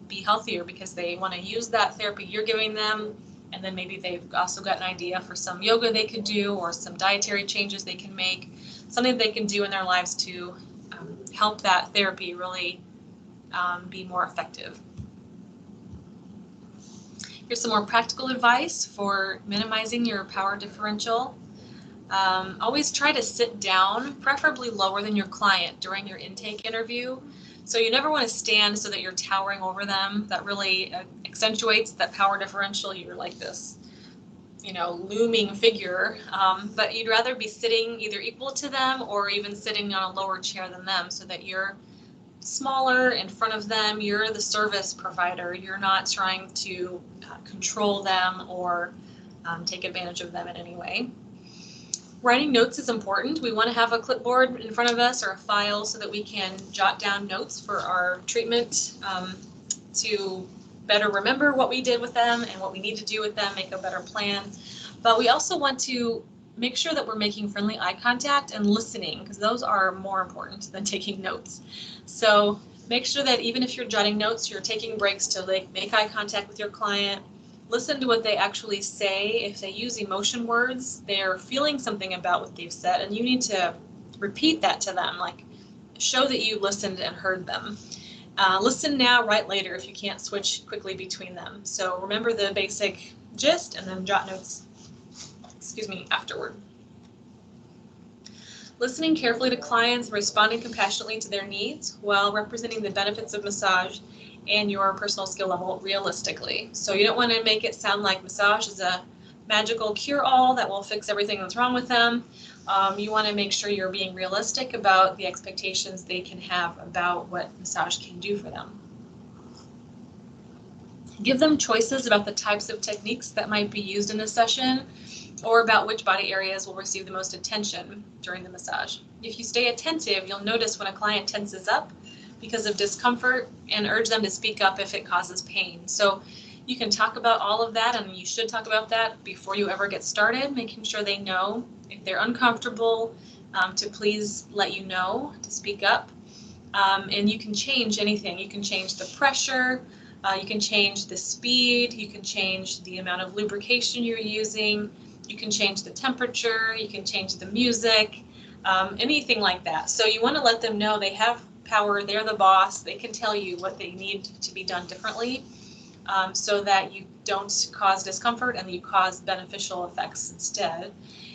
be healthier because they want to use that therapy you're giving them, and then maybe they've also got an idea for some yoga they could do or some dietary changes they can make, something they can do in their lives to help that therapy really be more effective. Here's some more practical advice for minimizing your power differential. Always try to sit down, preferably lower than your client during your intake interview. So you never want to stand so that you're towering over them. That really accentuates that power differential. You're like this, looming figure. But you'd rather be sitting either equal to them or even sitting on a lower chair than them so that you're smaller in front of them. You're the service provider. You're not trying to control them or take advantage of them in any way. Writing notes is important. We want to have a clipboard in front of us or a file so that we can jot down notes for our treatment to better remember what we did with them and what we need to do with them, make a better plan. But we also want to make sure that we're making friendly eye contact and listening, because those are more important than taking notes. So make sure that even if you're jotting notes, you're taking breaks to make eye contact with your client. Listen to what they actually say. If they use emotion words, they're feeling something about what they've said, and you need to repeat that to them, like show that you listened and heard them. Listen now, write later if you can't switch quickly between them. So remember the basic gist and then jot notes, afterward. Listening carefully to clients, responding compassionately to their needs while representing the benefits of massage and your personal skill level realistically. So you don't want to make it sound like massage is a magical cure-all that will fix everything that's wrong with them. You want to make sure you're being realistic about the expectations they can have about what massage can do for them. Give them choices about the types of techniques that might be used in a session or about which body areas will receive the most attention during the massage. If you stay attentive, you'll notice when a client tenses up because of discomfort and urge them to speak up if it causes pain. So you can talk about all of that, and you should talk about that before you ever get started, making sure they know if they're uncomfortable to please let you know, to speak up. And you can change anything. You can change the pressure, you can change the speed, you can change the amount of lubrication you're using, you can change the temperature, you can change the music, anything like that. So you want to let them know they have power, they're the boss, they can tell you what they need to be done differently, so that you don't cause discomfort and you cause beneficial effects instead.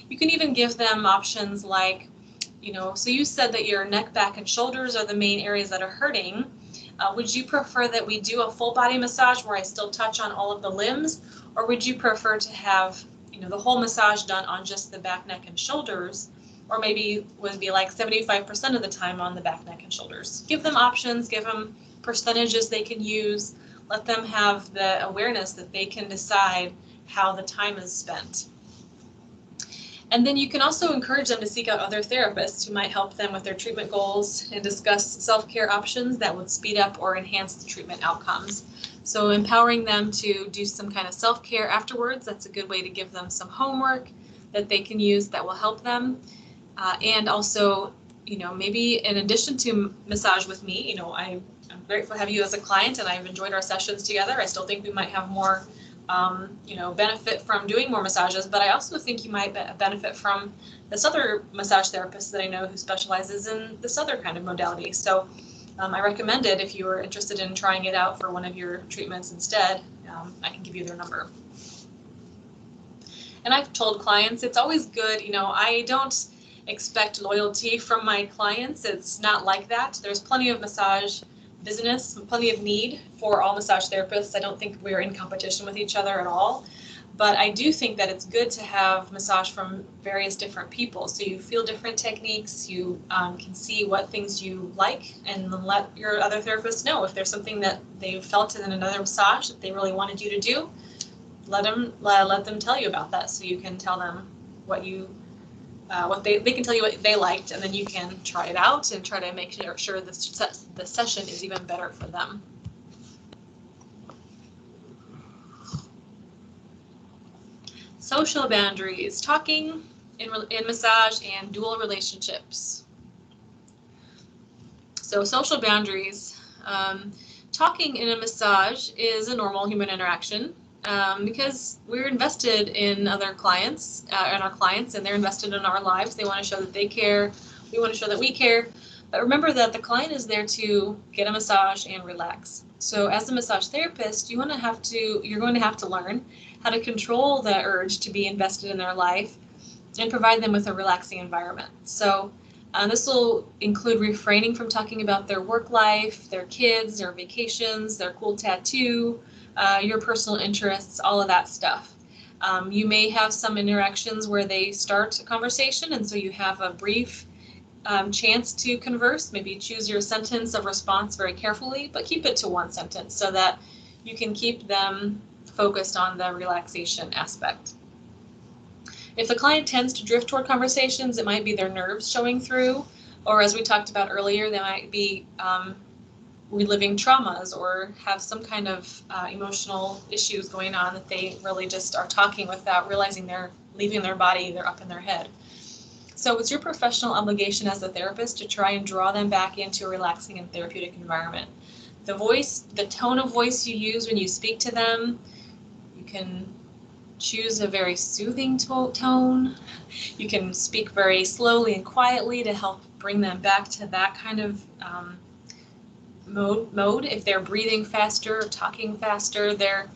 You can even give them options like, so you said that your neck, back, and shoulders are the main areas that are hurting. Would you prefer that we do a full body massage where I still touch on all of the limbs, or would you prefer to have the whole massage done on just the back, neck, and shoulders, or maybe would be like 75% of the time on the back, neck, and shoulders. Give them options, give them percentages they can use, let them have the awareness that they can decide how the time is spent. And then you can also encourage them to seek out other therapists who might help them with their treatment goals and discuss self-care options that would speed up or enhance the treatment outcomes. So empowering them to do some kind of self-care afterwards, that's a good way to give them some homework that they can use that will help them. And also, maybe in addition to massage with me, I'm grateful to have you as a client and I've enjoyed our sessions together. I still think we might have more benefit from doing more massages, but I also think you might benefit from this other massage therapist that I know who specializes in this other kind of modality. So I recommend it if you are interested in trying it out for one of your treatments instead. I can give you their number. And I've told clients it's always good, I don't expect loyalty from my clients. It's not like that. There's plenty of massage business, plenty of need for all massage therapists. I don't think we're in competition with each other at all, but I do think that it's good to have massage from various different people. So you feel different techniques, you can see what things you like, and then let your other therapists know if there's something that they've felt in another massage that they really wanted you to do. Let them tell you about that, so you can tell them what they can tell you what they liked, and then you can try it out and try to make sure the session is even better for them. Social boundaries, talking in massage and dual relationships. So social boundaries, talking in a massage is a normal human interaction. Because we're invested in other clients, and our clients, and they're invested in our lives. They want to show that they care. We want to show that we care. But remember that the client is there to get a massage and relax. So as a massage therapist, you're going to have to learn how to control the urge to be invested in their life and provide them with a relaxing environment. So this will include refraining from talking about their work life, their kids, their vacations, their cool tattoo, your personal interests, all of that stuff. You may have some interactions where they start a conversation, and so you have a brief chance to converse. Maybe choose your sentence of response very carefully, but keep it to one sentence so that you can keep them focused on the relaxation aspect. If the client tends to drift toward conversations, it might be their nerves showing through, or as we talked about earlier, they might be reliving traumas or have some kind of emotional issues going on that they really just are talking without realizing they're leaving their body, they're up in their head. So it's your professional obligation as a therapist to try and draw them back into a relaxing and therapeutic environment. The tone of voice you use when you speak to them, you can choose a very soothing tone. You can speak very slowly and quietly to help bring them back to that kind of mode. If they're breathing faster or talking faster, they're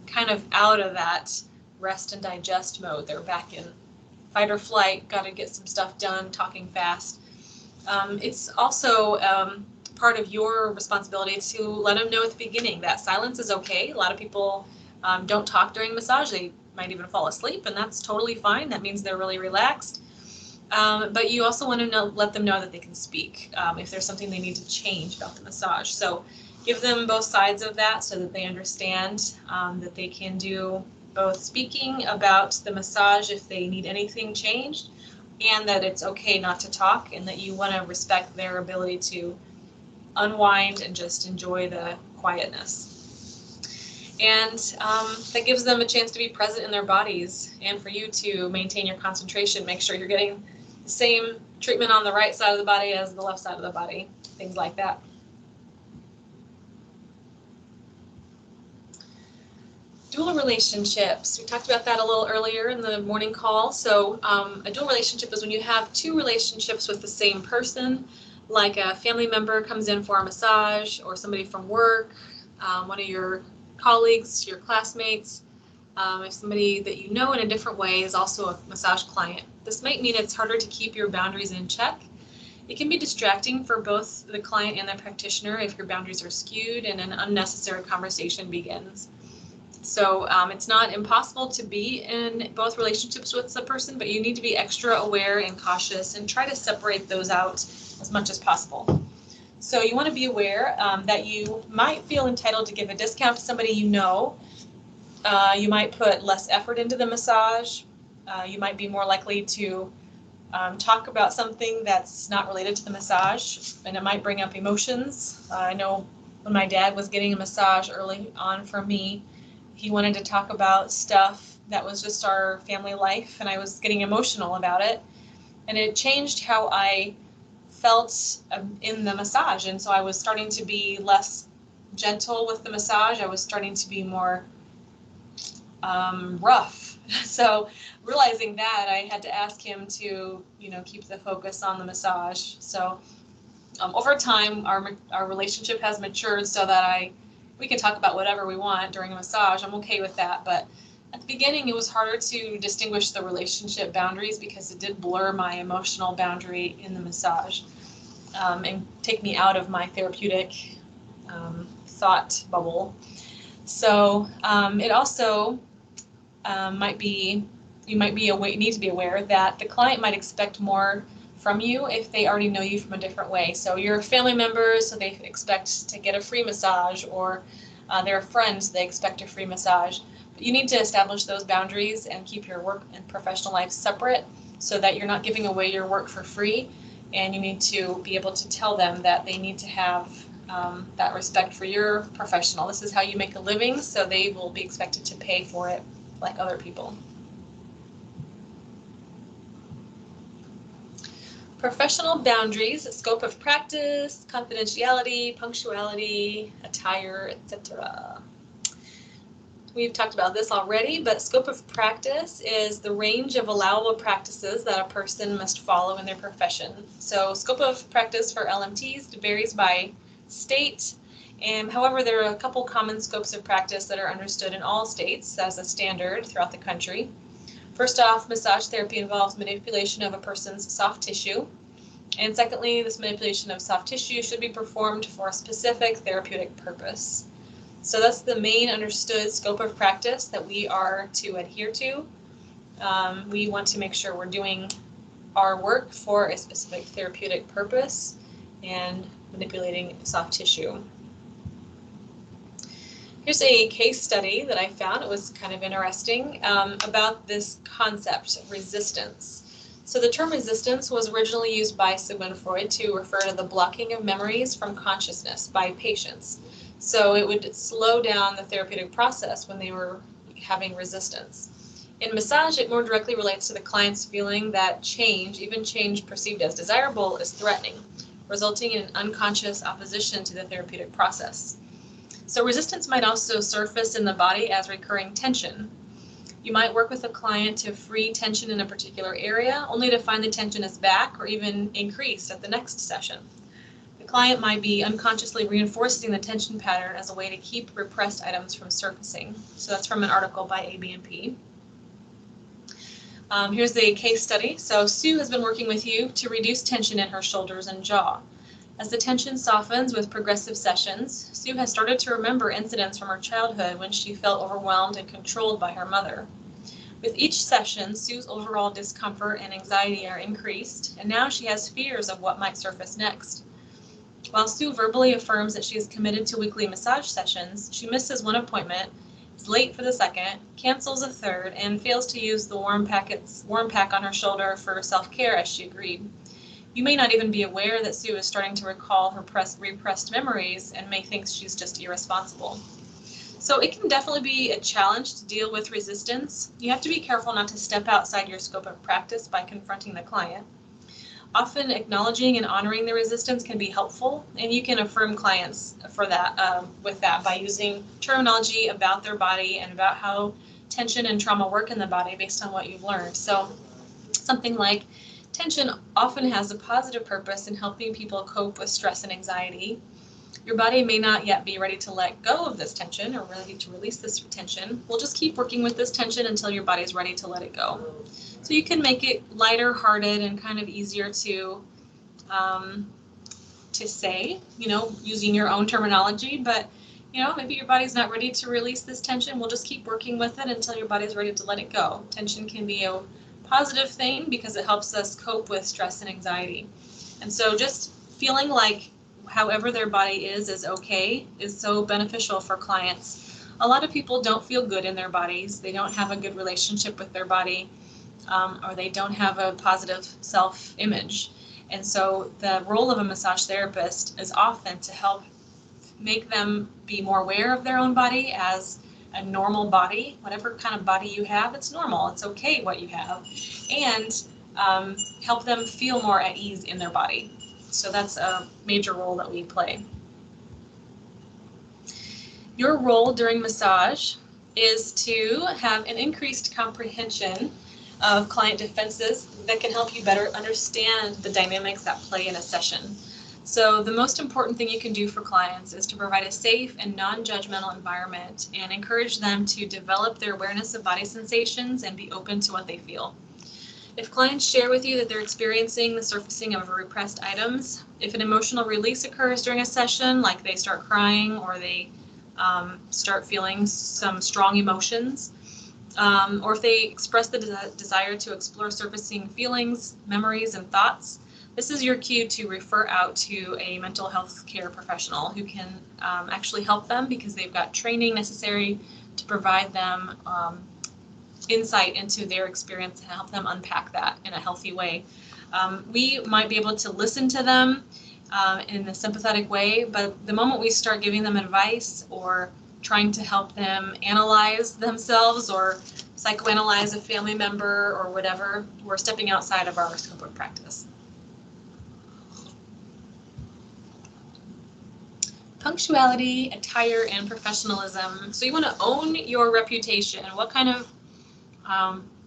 kind of out of that rest and digest mode. They're back in fight or flight, got to get some stuff done, talking fast. It's also part of your responsibility to let them know at the beginning that silence is okay. A lot of people don't talk during massage. They might even fall asleep, and that's totally fine. That means they're really relaxed. But you also want to let them know that they can speak if there's something they need to change about the massage. So give them both sides of that so that they understand that they can do both speaking about the massage if they need anything changed, and that it's okay not to talk, and that you want to respect their ability to unwind and just enjoy the quietness. And that gives them a chance to be present in their bodies, and for you to maintain your concentration, make sure you're getting the same treatment on the right side of the body as the left side of the body, things like that. Dual relationships. We talked about that a little earlier in the morning call. So a dual relationship is when you have two relationships with the same person, like a family member comes in for a massage, or somebody from work, one of your colleagues, your classmates, if somebody that you know in a different way is also a massage client. This might mean it's harder to keep your boundaries in check. It can be distracting for both the client and the practitioner if your boundaries are skewed and an unnecessary conversation begins. So it's not impossible to be in both relationships with the person, but you need to be extra aware and cautious and try to separate those out as much as possible. So you want to be aware that you might feel entitled to give a discount to somebody you know. You might put less effort into the massage. You might be more likely to talk about something that's not related to the massage, and it might bring up emotions. I know when my dad was getting a massage early on from me, he wanted to talk about stuff that was just our family life, and I was getting emotional about it. And it changed how I felt in the massage. And so I was starting to be less gentle with the massage. I was starting to be more rough. So realizing that, I had to ask him to, keep the focus on the massage. So over time, our relationship has matured so that we can talk about whatever we want during a massage. I'm okay with that. But at the beginning, it was harder to distinguish the relationship boundaries because it did blur my emotional boundary in the massage and take me out of my therapeutic thought bubble. So it also you need to be aware that the client might expect more from you if they already know you from a different way. So you're family members, so they expect to get a free massage, or they're friends, they expect a free massage. But you need to establish those boundaries and keep your work and professional life separate so that you're not giving away your work for free. And you need to be able to tell them that they need to have that respect for your professional. This is how you make a living, so they will be expected to pay for it like other people. Professional boundaries, scope of practice, confidentiality, punctuality, attire, etc. We've talked about this already, but scope of practice is the range of allowable practices that a person must follow in their profession. So scope of practice for LMTs varies by state, and however, there are a couple common scopes of practice that are understood in all states as a standard throughout the country. First off, massage therapy involves manipulation of a person's soft tissue. And secondly, this manipulation of soft tissue should be performed for a specific therapeutic purpose. So that's the main understood scope of practice that we are to adhere to. We want to make sure we're doing our work for a specific therapeutic purpose and manipulating soft tissue. Here's a case study that I found. It was kind of interesting about this concept, resistance. So the term resistance was originally used by Sigmund Freud to refer to the blocking of memories from consciousness by patients. So it would slow down the therapeutic process when they were having resistance. In massage, it more directly relates to the client's feeling that change, even change perceived as desirable, is threatening, resulting in an unconscious opposition to the therapeutic process. So resistance might also surface in the body as recurring tension. You might work with a client to free tension in a particular area, only to find the tension is back or even increased at the next session. The client might be unconsciously reinforcing the tension pattern as a way to keep repressed items from surfacing. So that's from an article by ABNP. Here's the case study. So Sue has been working with you to reduce tension in her shoulders and jaw. As the tension softens with progressive sessions, Sue has started to remember incidents from her childhood when she felt overwhelmed and controlled by her mother. With each session, Sue's overall discomfort and anxiety are increased, and now she has fears of what might surface next. While Sue verbally affirms that she is committed to weekly massage sessions, she misses one appointment, is late for the second, cancels a third, and fails to use the warm pack on her shoulder for self-care as she agreed. You may not even be aware that Sue is starting to recall her repressed memories and may think she's just irresponsible. So it can definitely be a challenge to deal with resistance. You have to be careful not to step outside your scope of practice by confronting the client. Often acknowledging and honoring the resistance can be helpful, and you can affirm clients for that with that by using terminology about their body and about how tension and trauma work in the body based on what you've learned. So something like, tension often has a positive purpose in helping people cope with stress and anxiety. Your body may not yet be ready to let go of this tension or ready to release this tension. We'll just keep working with this tension until your body's ready to let it go. So you can make it lighter hearted and kind of easier to say, using your own terminology, but maybe your body's not ready to release this tension. We'll just keep working with it until your body's ready to let it go. Tension can be a positive thing because it helps us cope with stress and anxiety. And so just feeling like however their body is okay is so beneficial for clients. A lot of people don't feel good in their bodies. They don't have a good relationship with their body, or they don't have a positive self-image. And so the role of a massage therapist is often to help make them be more aware of their own body as a normal body. Whatever kind of body you have, it's normal. It's okay what you have. And help them feel more at ease in their body. So that's a major role that we play. Your role during massage is to have an increased comprehension of client defenses that can help you better understand the dynamics that play in a session. So the most important thing you can do for clients is to provide a safe and non-judgmental environment and encourage them to develop their awareness of body sensations and be open to what they feel. If clients share with you that they're experiencing the surfacing of repressed items, if an emotional release occurs during a session, like they start crying or they start feeling some strong emotions, or if they express the desire to explore surfacing feelings, memories, and thoughts, this is your cue to refer out to a mental health care professional who can actually help them because they've got training necessary to provide them insight into their experience and help them unpack that in a healthy way. We might be able to listen to them in a sympathetic way, but the moment we start giving them advice or trying to help them analyze themselves or psychoanalyze a family member or whatever, we're stepping outside of our scope of practice. Punctuality, attire, and professionalism. So you want to own your reputation. What kind of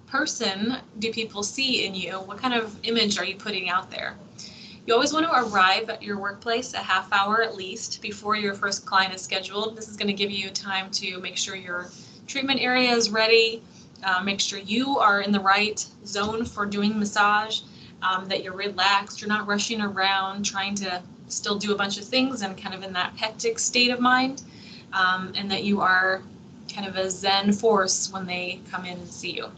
person do people see in you? What kind of image are you putting out there? You always want to arrive at your workplace a half hour at least before your first client is scheduled. This is going to give you time to make sure your treatment area is ready, make sure you are in the right zone for doing massage, that you're relaxed, you're not rushing around trying to still do a bunch of things and kind of in that hectic state of mind, and that you are kind of a zen force when they come in and see you.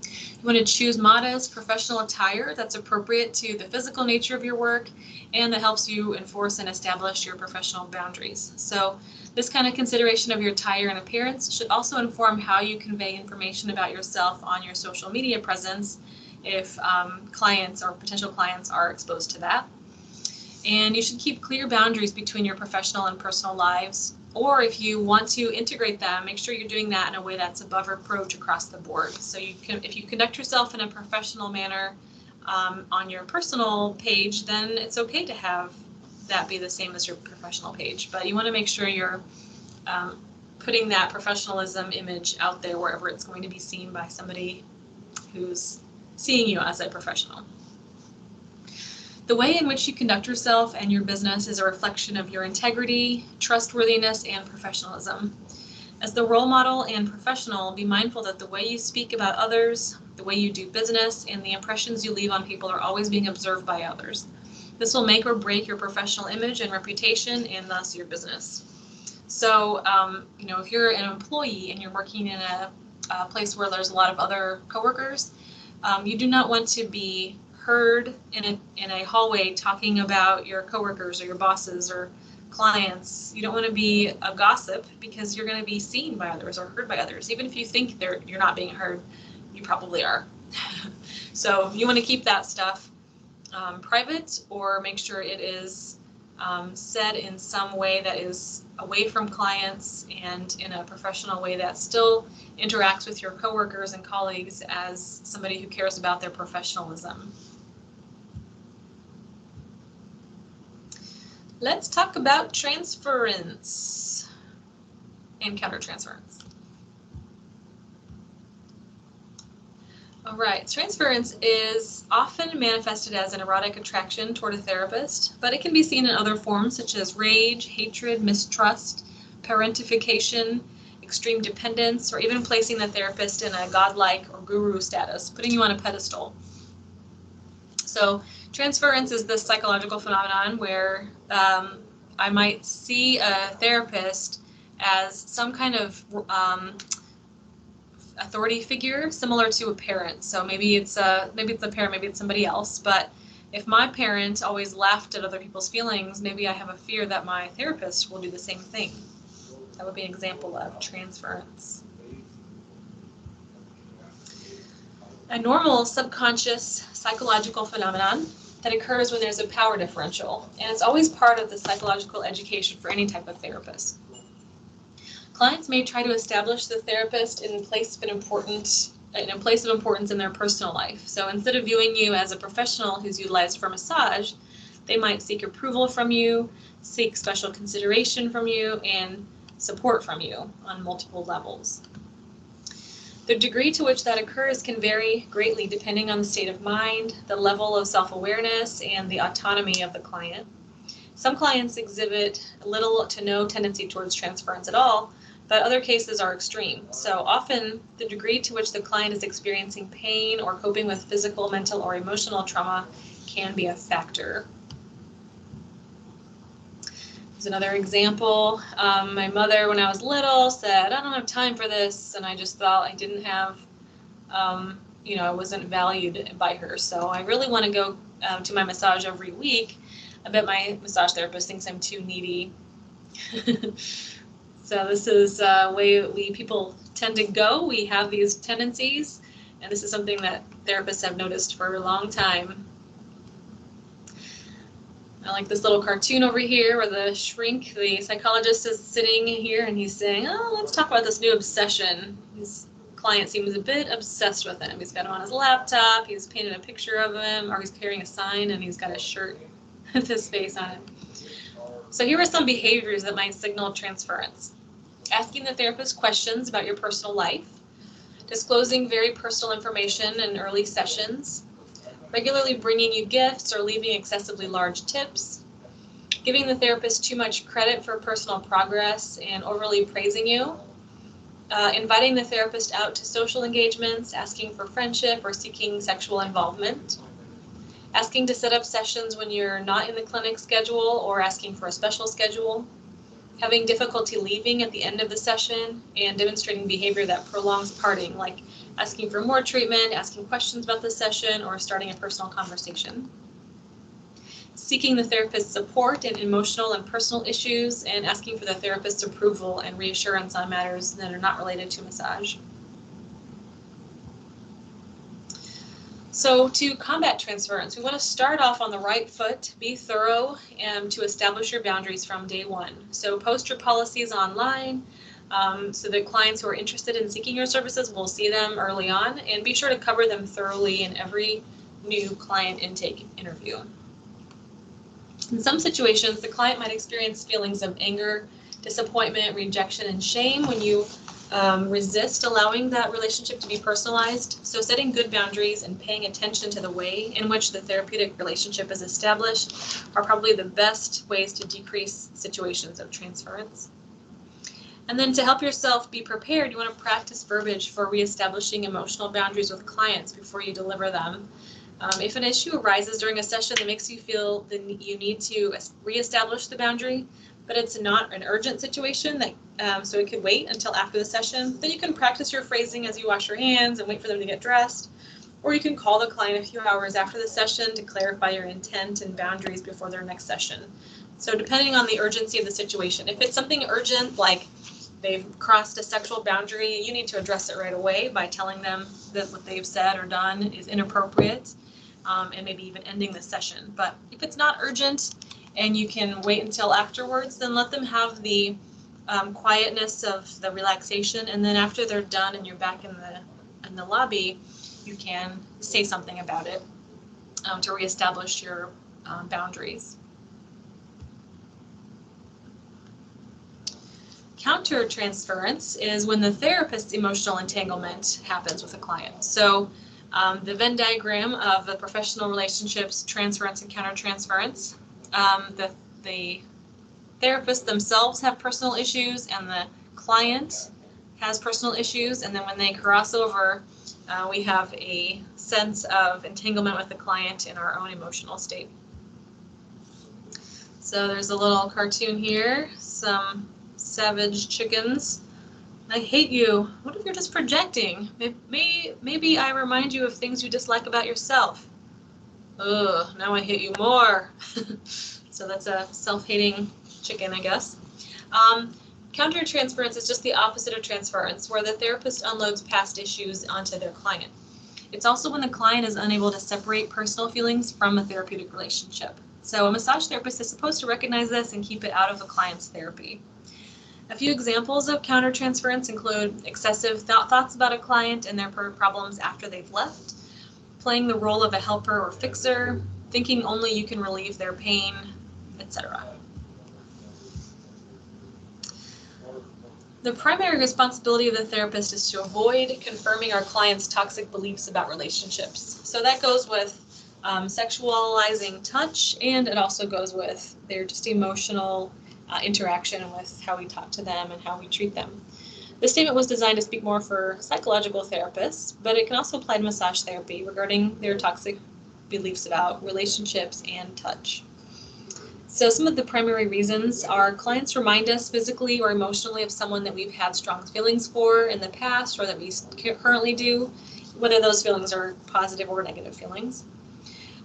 You want to choose modest professional attire that's appropriate to the physical nature of your work and that helps you enforce and establish your professional boundaries. So this kind of consideration of your attire and appearance should also inform how you convey information about yourself on your social media presence if clients or potential clients are exposed to that. And you should keep clear boundaries between your professional and personal lives. Or if you want to integrate them, make sure you're doing that in a way that's above reproach across the board. So you can, if you conduct yourself in a professional manner on your personal page, then it's okay to have that be the same as your professional page. But you want to make sure you're putting that professionalism image out there wherever it's going to be seen by somebody who's seeing you as a professional. The way in which you conduct yourself and your business is a reflection of your integrity, trustworthiness, and professionalism. As the role model and professional, be mindful that the way you speak about others, the way you do business, and the impressions you leave on people are always being observed by others. This will make or break your professional image and reputation, and thus your business. So, if you're an employee and you're working in a place where there's a lot of other coworkers, you do not want to be heard in a hallway talking about your coworkers or your bosses or clients. You don't want to be a gossip because you're going to be seen by others or heard by others. Even if you think you're not being heard, you probably are. So you want to keep that stuff private, or make sure it is said in some way that is away from clients and in a professional way that still interacts with your coworkers and colleagues as somebody who cares about their professionalism. Let's talk about transference and countertransference. All right, transference is often manifested as an erotic attraction toward a therapist, but it can be seen in other forms such as rage, hatred, mistrust, parentification, extreme dependence, or even placing the therapist in a godlike or guru status, putting you on a pedestal. So transference is this psychological phenomenon where I might see a therapist as some kind of authority figure similar to a parent. So maybe it's a parent, maybe it's somebody else. But if my parent always laughed at other people's feelings, maybe I have a fear that my therapist will do the same thing. That would be an example of transference. A normal subconscious psychological phenomenon that occurs when there's a power differential, and it's always part of the psychological education for any type of therapist. Clients may try to establish the therapist in a place of importance in their personal life. So instead of viewing you as a professional who's utilized for massage, they might seek approval from you, seek special consideration from you, and support from you on multiple levels. The degree to which that occurs can vary greatly depending on the state of mind, the level of self-awareness, and the autonomy of the client. Some clients exhibit little to no tendency towards transference at all, but other cases are extreme. So often the degree to which the client is experiencing pain or coping with physical, mental, or emotional trauma can be a factor. Here's another example. My mother, when I was little, said, "I don't have time for this," and I just thought I didn't have, I wasn't valued by her. So I really want to go to my massage every week. I bet my massage therapist thinks I'm too needy. So this is a way people tend to go. We have these tendencies, and this is something that therapists have noticed for a long time. I like this little cartoon over here where the shrink, the psychologist, is sitting here and he's saying, "Oh, let's talk about this new obsession." His client seems a bit obsessed with him. He's got him on his laptop, he's painted a picture of him, or he's carrying a sign and he's got a shirt with his face on it. So here are some behaviors that might signal transference. Asking the therapist questions about your personal life, disclosing very personal information in early sessions, regularly bringing you gifts or leaving excessively large tips, giving the therapist too much credit for personal progress and overly praising you, inviting the therapist out to social engagements, asking for friendship or seeking sexual involvement, asking to set up sessions when you're not in the clinic schedule or asking for a special schedule, having difficulty leaving at the end of the session, and demonstrating behavior that prolongs parting, like asking for more treatment, asking questions about the session, or starting a personal conversation. Seeking the therapist's support in emotional and personal issues, and asking for the therapist's approval and reassurance on matters that are not related to massage. So to combat transference, we want to start off on the right foot, be thorough, and to establish your boundaries from day one. So post your policies online so that clients who are interested in seeking your services will see them early on, and be sure to cover them thoroughly in every new client intake interview. In some situations, the client might experience feelings of anger, disappointment, rejection, and shame when you resist allowing that relationship to be personalized. So setting good boundaries and paying attention to the way in which the therapeutic relationship is established are probably the best ways to decrease situations of transference. And then to help yourself be prepared, you want to practice verbiage for reestablishing emotional boundaries with clients before you deliver them. If an issue arises during a session that makes you feel that you need to reestablish the boundary, but it's not an urgent situation, so it could wait until after the session, then you can practice your phrasing as you wash your hands and wait for them to get dressed. Or you can call the client a few hours after the session to clarify your intent and boundaries before their next session. So depending on the urgency of the situation, if it's something urgent, like they've crossed a sexual boundary, you need to address it right away by telling them that what they've said or done is inappropriate, and maybe even ending the session. But if it's not urgent and you can wait until afterwards, then let them have the quietness of the relaxation, and then after they're done and you're back in the lobby, you can say something about it to reestablish your boundaries. Countertransference is when the therapist's emotional entanglement happens with a client. So the Venn diagram of the professional relationships, transference and countertransference, the therapists themselves have personal issues and the client has personal issues, and then when they cross over, we have a sense of entanglement with the client in our own emotional state. So there's a little cartoon here, some savage chickens. I hate you. What if you're just projecting? Maybe I remind you of things you dislike about yourself. Ugh, now I hate you more. So that's a self-hating chicken, I guess. Countertransference is just the opposite of transference, where the therapist unloads past issues onto their client. It's also when the client is unable to separate personal feelings from a therapeutic relationship. So a massage therapist is supposed to recognize this and keep it out of the client's therapy. A few examples of countertransference include excessive thoughts about a client and their problems after they've left, playing the role of a helper or fixer, thinking only you can relieve their pain, etc. The primary responsibility of the therapist is to avoid confirming our clients' toxic beliefs about relationships. So that goes with sexualizing touch, and it also goes with their just emotional interaction with how we talk to them and how we treat them. This statement was designed to speak more for psychological therapists, but it can also apply to massage therapy regarding their toxic beliefs about relationships and touch. So some of the primary reasons are clients remind us physically or emotionally of someone that we've had strong feelings for in the past or that we currently do, whether those feelings are positive or negative feelings.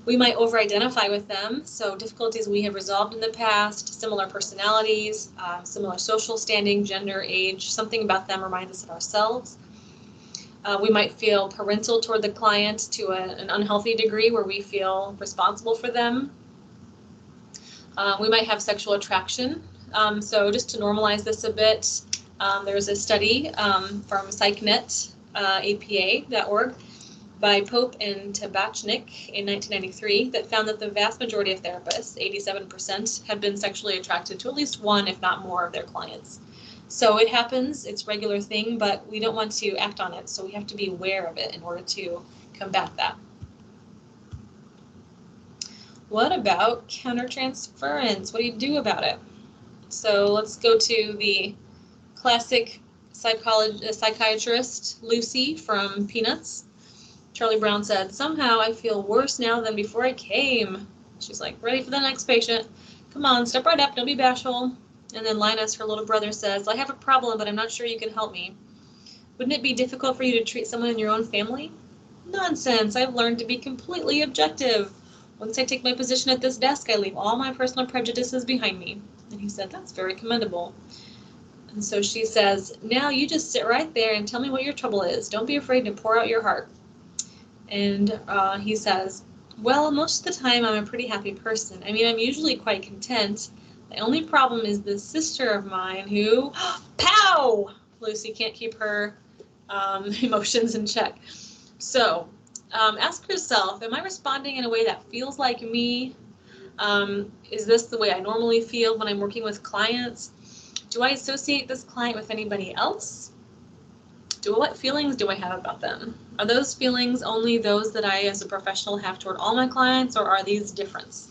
We might over-identify with them, so difficulties we have resolved in the past, similar personalities, similar social standing, gender, age, something about them reminds us of ourselves. We might feel parental toward the client to an unhealthy degree where we feel responsible for them. We might have sexual attraction. So just to normalize this a bit, there's a study from PsychNet, APA.org, by Pope and Tabachnik in 1993 that found that the vast majority of therapists, 87%, have been sexually attracted to at least one, if not more, of their clients. So it happens, it's a regular thing, but we don't want to act on it, so we have to be aware of it in order to combat that. What about countertransference? What do you do about it? So let's go to the classic psychiatrist, Lucy from Peanuts. Charlie Brown said, "Somehow I feel worse now than before I came." She's like, "Ready for the next patient. Come on, step right up, don't be bashful." And then Linus, her little brother, says, "I have a problem, but I'm not sure you can help me. Wouldn't it be difficult for you to treat someone in your own family?" "Nonsense, I've learned to be completely objective. Once I take my position at this desk, I leave all my personal prejudices behind me." And he said, "That's very commendable." And so she says, "Now you just sit right there and tell me what your trouble is. Don't be afraid to pour out your heart." And he says, "Well, most of the time I'm a pretty happy person. I mean, I'm usually quite content. The only problem is this sister of mine who," pow! Lucy can't keep her emotions in check. So ask yourself, am I responding in a way that feels like me? Is this the way I normally feel when I'm working with clients? Do I associate this client with anybody else? What feelings do I have about them? Are those feelings only those that I as a professional have toward all my clients, or are these differences?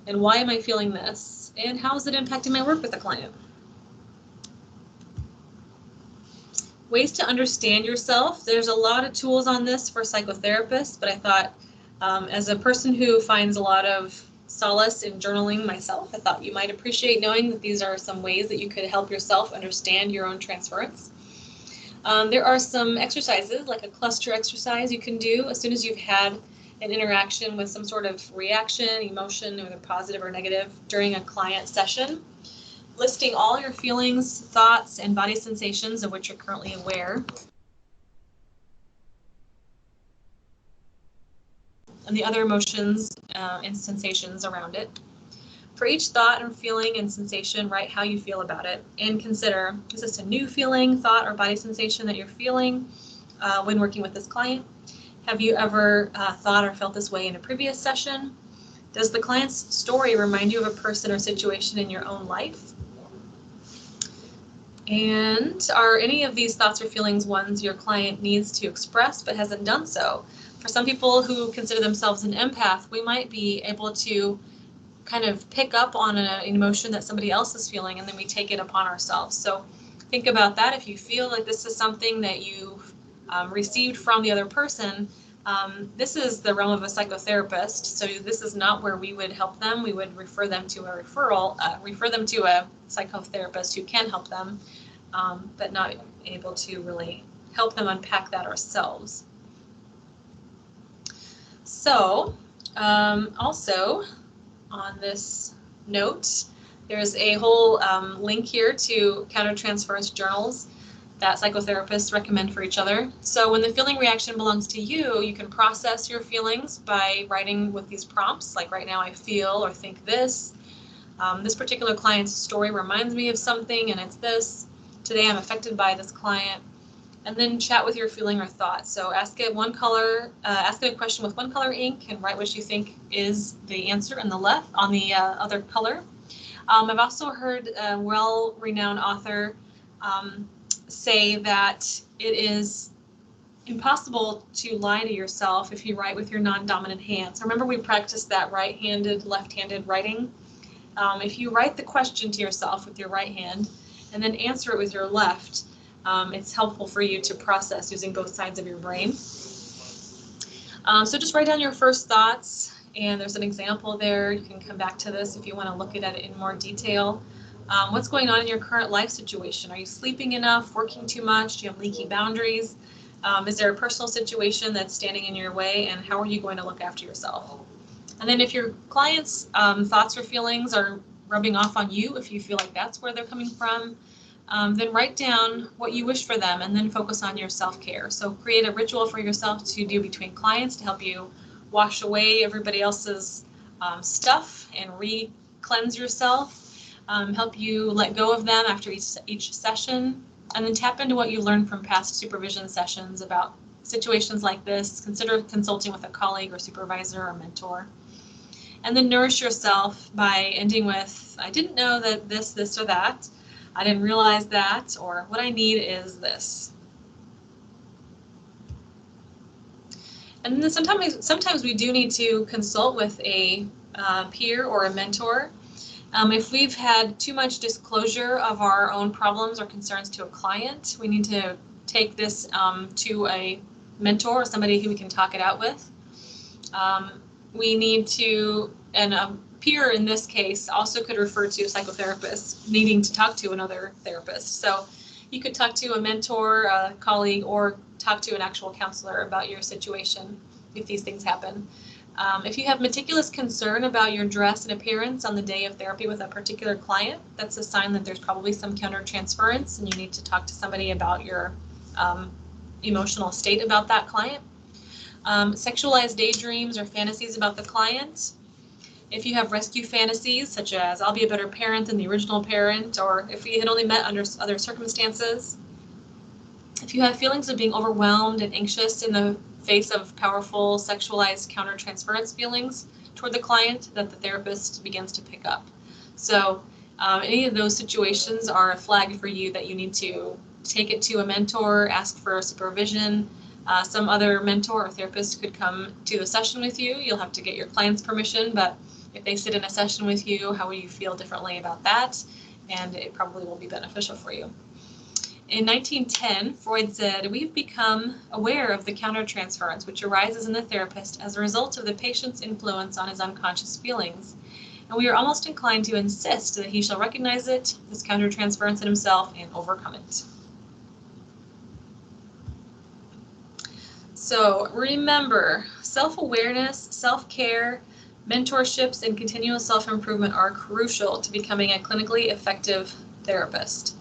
And why am I feeling this? And how is it impacting my work with the client? Ways to understand yourself. There's a lot of tools on this for psychotherapists, but I thought as a person who finds a lot of solace in journaling myself, I thought you might appreciate knowing that these are some ways that you could help yourself understand your own transference. There are some exercises, like a cluster exercise you can do as soon as you've had an interaction with some sort of reaction, emotion, whether positive or negative, during a client session, listing all your feelings, thoughts, and body sensations of which you're currently aware, and the other emotions and sensations around it. For each thought and feeling and sensation, write how you feel about it and consider, is this a new feeling, thought, or body sensation that you're feeling when working with this client? Have you ever thought or felt this way in a previous session? Does the client's story remind you of a person or situation in your own life? And are any of these thoughts or feelings ones your client needs to express but hasn't done so? For some people who consider themselves an empath, we might be able to kind of pick up on an emotion that somebody else is feeling, and then we take it upon ourselves. So think about that. If you feel like this is something that you've received from the other person, This is the realm of a psychotherapist, so this is not where we would help them. We would refer them to a psychotherapist who can help them, but not able to really help them unpack that ourselves. So, also on this note, there's a whole link here to countertransference journals that psychotherapists recommend for each other. So when the feeling reaction belongs to you, you can process your feelings by writing with these prompts, like right now I feel or think this. This particular client's story reminds me of something and it's this. Today I'm affected by this client. And then chat with your feeling or thought. So ask it a question with one color ink and write what you think is the answer on the other color. I've also heard a well-renowned author say that it is impossible to lie to yourself if you write with your non-dominant hand. So remember we practiced that right-handed, left-handed writing. If you write the question to yourself with your right hand and then answer it with your left, it's helpful for you to process using both sides of your brain. So just write down your first thoughts, and there's an example there. You can come back to this if you want to look at it in more detail. What's going on in your current life situation? Are you sleeping enough, working too much? Do you have leaky boundaries? Is there a personal situation that's standing in your way, and how are you going to look after yourself? And then if your client's thoughts or feelings are rubbing off on you, if you feel like that's where they're coming from, then write down what you wish for them and then focus on your self-care. So create a ritual for yourself to do between clients to help you wash away everybody else's stuff and re-cleanse yourself, help you let go of them after each session, and then tap into what you learned from past supervision sessions about situations like this. Consider consulting with a colleague or supervisor or mentor. And then nourish yourself by ending with, I didn't know that this, or that. I didn't realize that, or what I need is this. And then sometimes we do need to consult with a peer or a mentor. If we've had too much disclosure of our own problems or concerns to a client, we need to take this to a mentor or somebody who we can talk it out with. We need to, and a peer in this case also could refer to a psychotherapist needing to talk to another therapist. So you could talk to a mentor, a colleague, or talk to an actual counselor about your situation if these things happen. If you have meticulous concern about your dress and appearance on the day of therapy with a particular client, that's a sign that there's probably some countertransference and you need to talk to somebody about your emotional state about that client. Sexualized daydreams or fantasies about the client. If you have rescue fantasies, such as I'll be a better parent than the original parent, or if we had only met under other circumstances. If you have feelings of being overwhelmed and anxious in the face of powerful sexualized countertransference feelings toward the client that the therapist begins to pick up. So any of those situations are a flag for you that you need to take it to a mentor, ask for supervision. Some other mentor or therapist could come to the session with you. You'll have to get your client's permission, but if they sit in a session with you, how will you feel differently about that? And it probably will be beneficial for you. In 1910, Freud said, we've become aware of the countertransference which arises in the therapist as a result of the patient's influence on his unconscious feelings. And we are almost inclined to insist that he shall recognize it, this countertransference in himself, and overcome it. So remember, self-awareness, self-care, mentorships, and continual self-improvement are crucial to becoming a clinically effective therapist.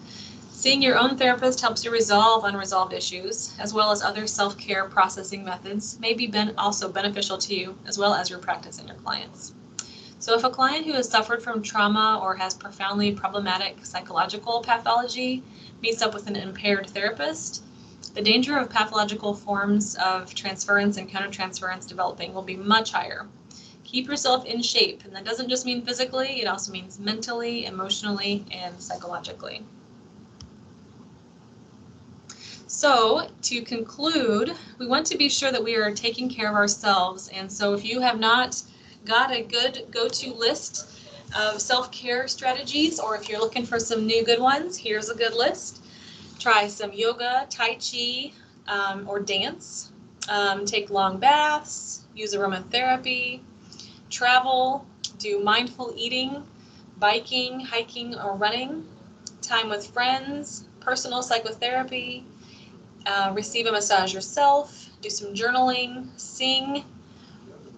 Seeing your own therapist helps you resolve unresolved issues, as well as other self-care processing methods may be also beneficial to you, as well as your practice and your clients. So if a client who has suffered from trauma or has profoundly problematic psychological pathology meets up with an impaired therapist, the danger of pathological forms of transference and countertransference developing will be much higher. Keep yourself in shape, and that doesn't just mean physically, it also means mentally, emotionally, and psychologically. So to conclude, we want to be sure that we are taking care of ourselves, and so if you have not got a good go-to list of self-care strategies, or if you're looking for some new good ones, here's a good list. Try some yoga, tai chi, or dance. take long baths, use aromatherapy, travel, do mindful eating, biking, hiking, or running, time with friends, personal psychotherapy, receive a massage yourself, do some journaling, sing,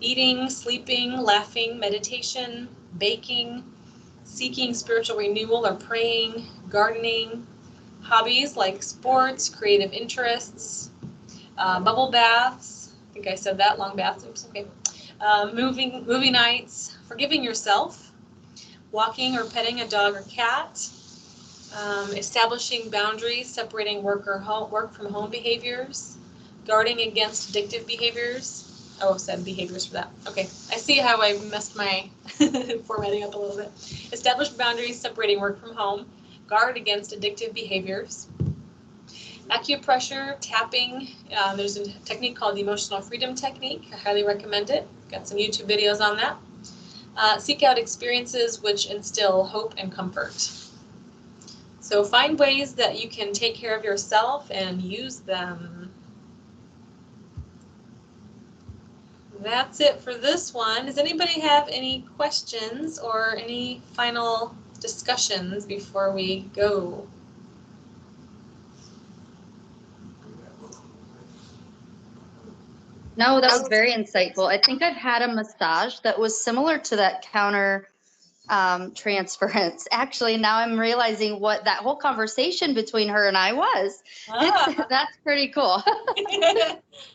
eating, sleeping, laughing, meditation, baking, seeking spiritual renewal or praying, gardening, hobbies like sports, creative interests, bubble baths. I think I said that, long baths, oops, okay. Movie nights, forgiving yourself, walking or petting a dog or cat, establishing boundaries, separating work from home behaviors, guarding against addictive behaviors. Oh, said behaviors for that. Okay, I see how I messed my formatting up a little bit. Establish boundaries, separating work from home, guard against addictive behaviors. Acupressure, tapping. There's a technique called the emotional freedom technique. I highly recommend it. Got some YouTube videos on that. Seek out experiences which instill hope and comfort. So find ways that you can take care of yourself and use them. That's it for this one. Does anybody have any questions or any final discussions before we go? No, that was very insightful. I think I've had a massage that was similar to that counter transference. Actually, now I'm realizing what that whole conversation between her and I was. That's pretty cool.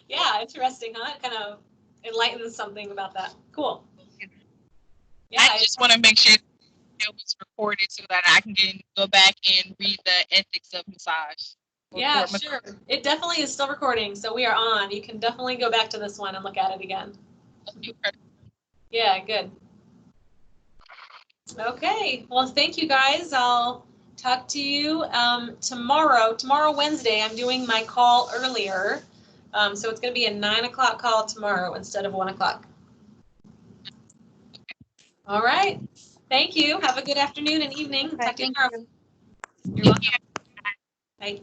Yeah, interesting, huh? It kind of enlightens something about that. Cool. Yeah, I just want to make sure it was recorded so that I can go back and read the ethics of massage. Yeah, sure. It definitely is still recording, so we are on. You can definitely go back to this one and look at it again. Yeah, good. Okay, well, thank you guys. I'll talk to you tomorrow. Tomorrow, Wednesday, I'm doing my call earlier. So it's going to be a 9 o'clock call tomorrow instead of 1 o'clock. All right. Thank you. Have a good afternoon and evening. Okay, Talk to you thank tomorrow. you. You're welcome. Bye.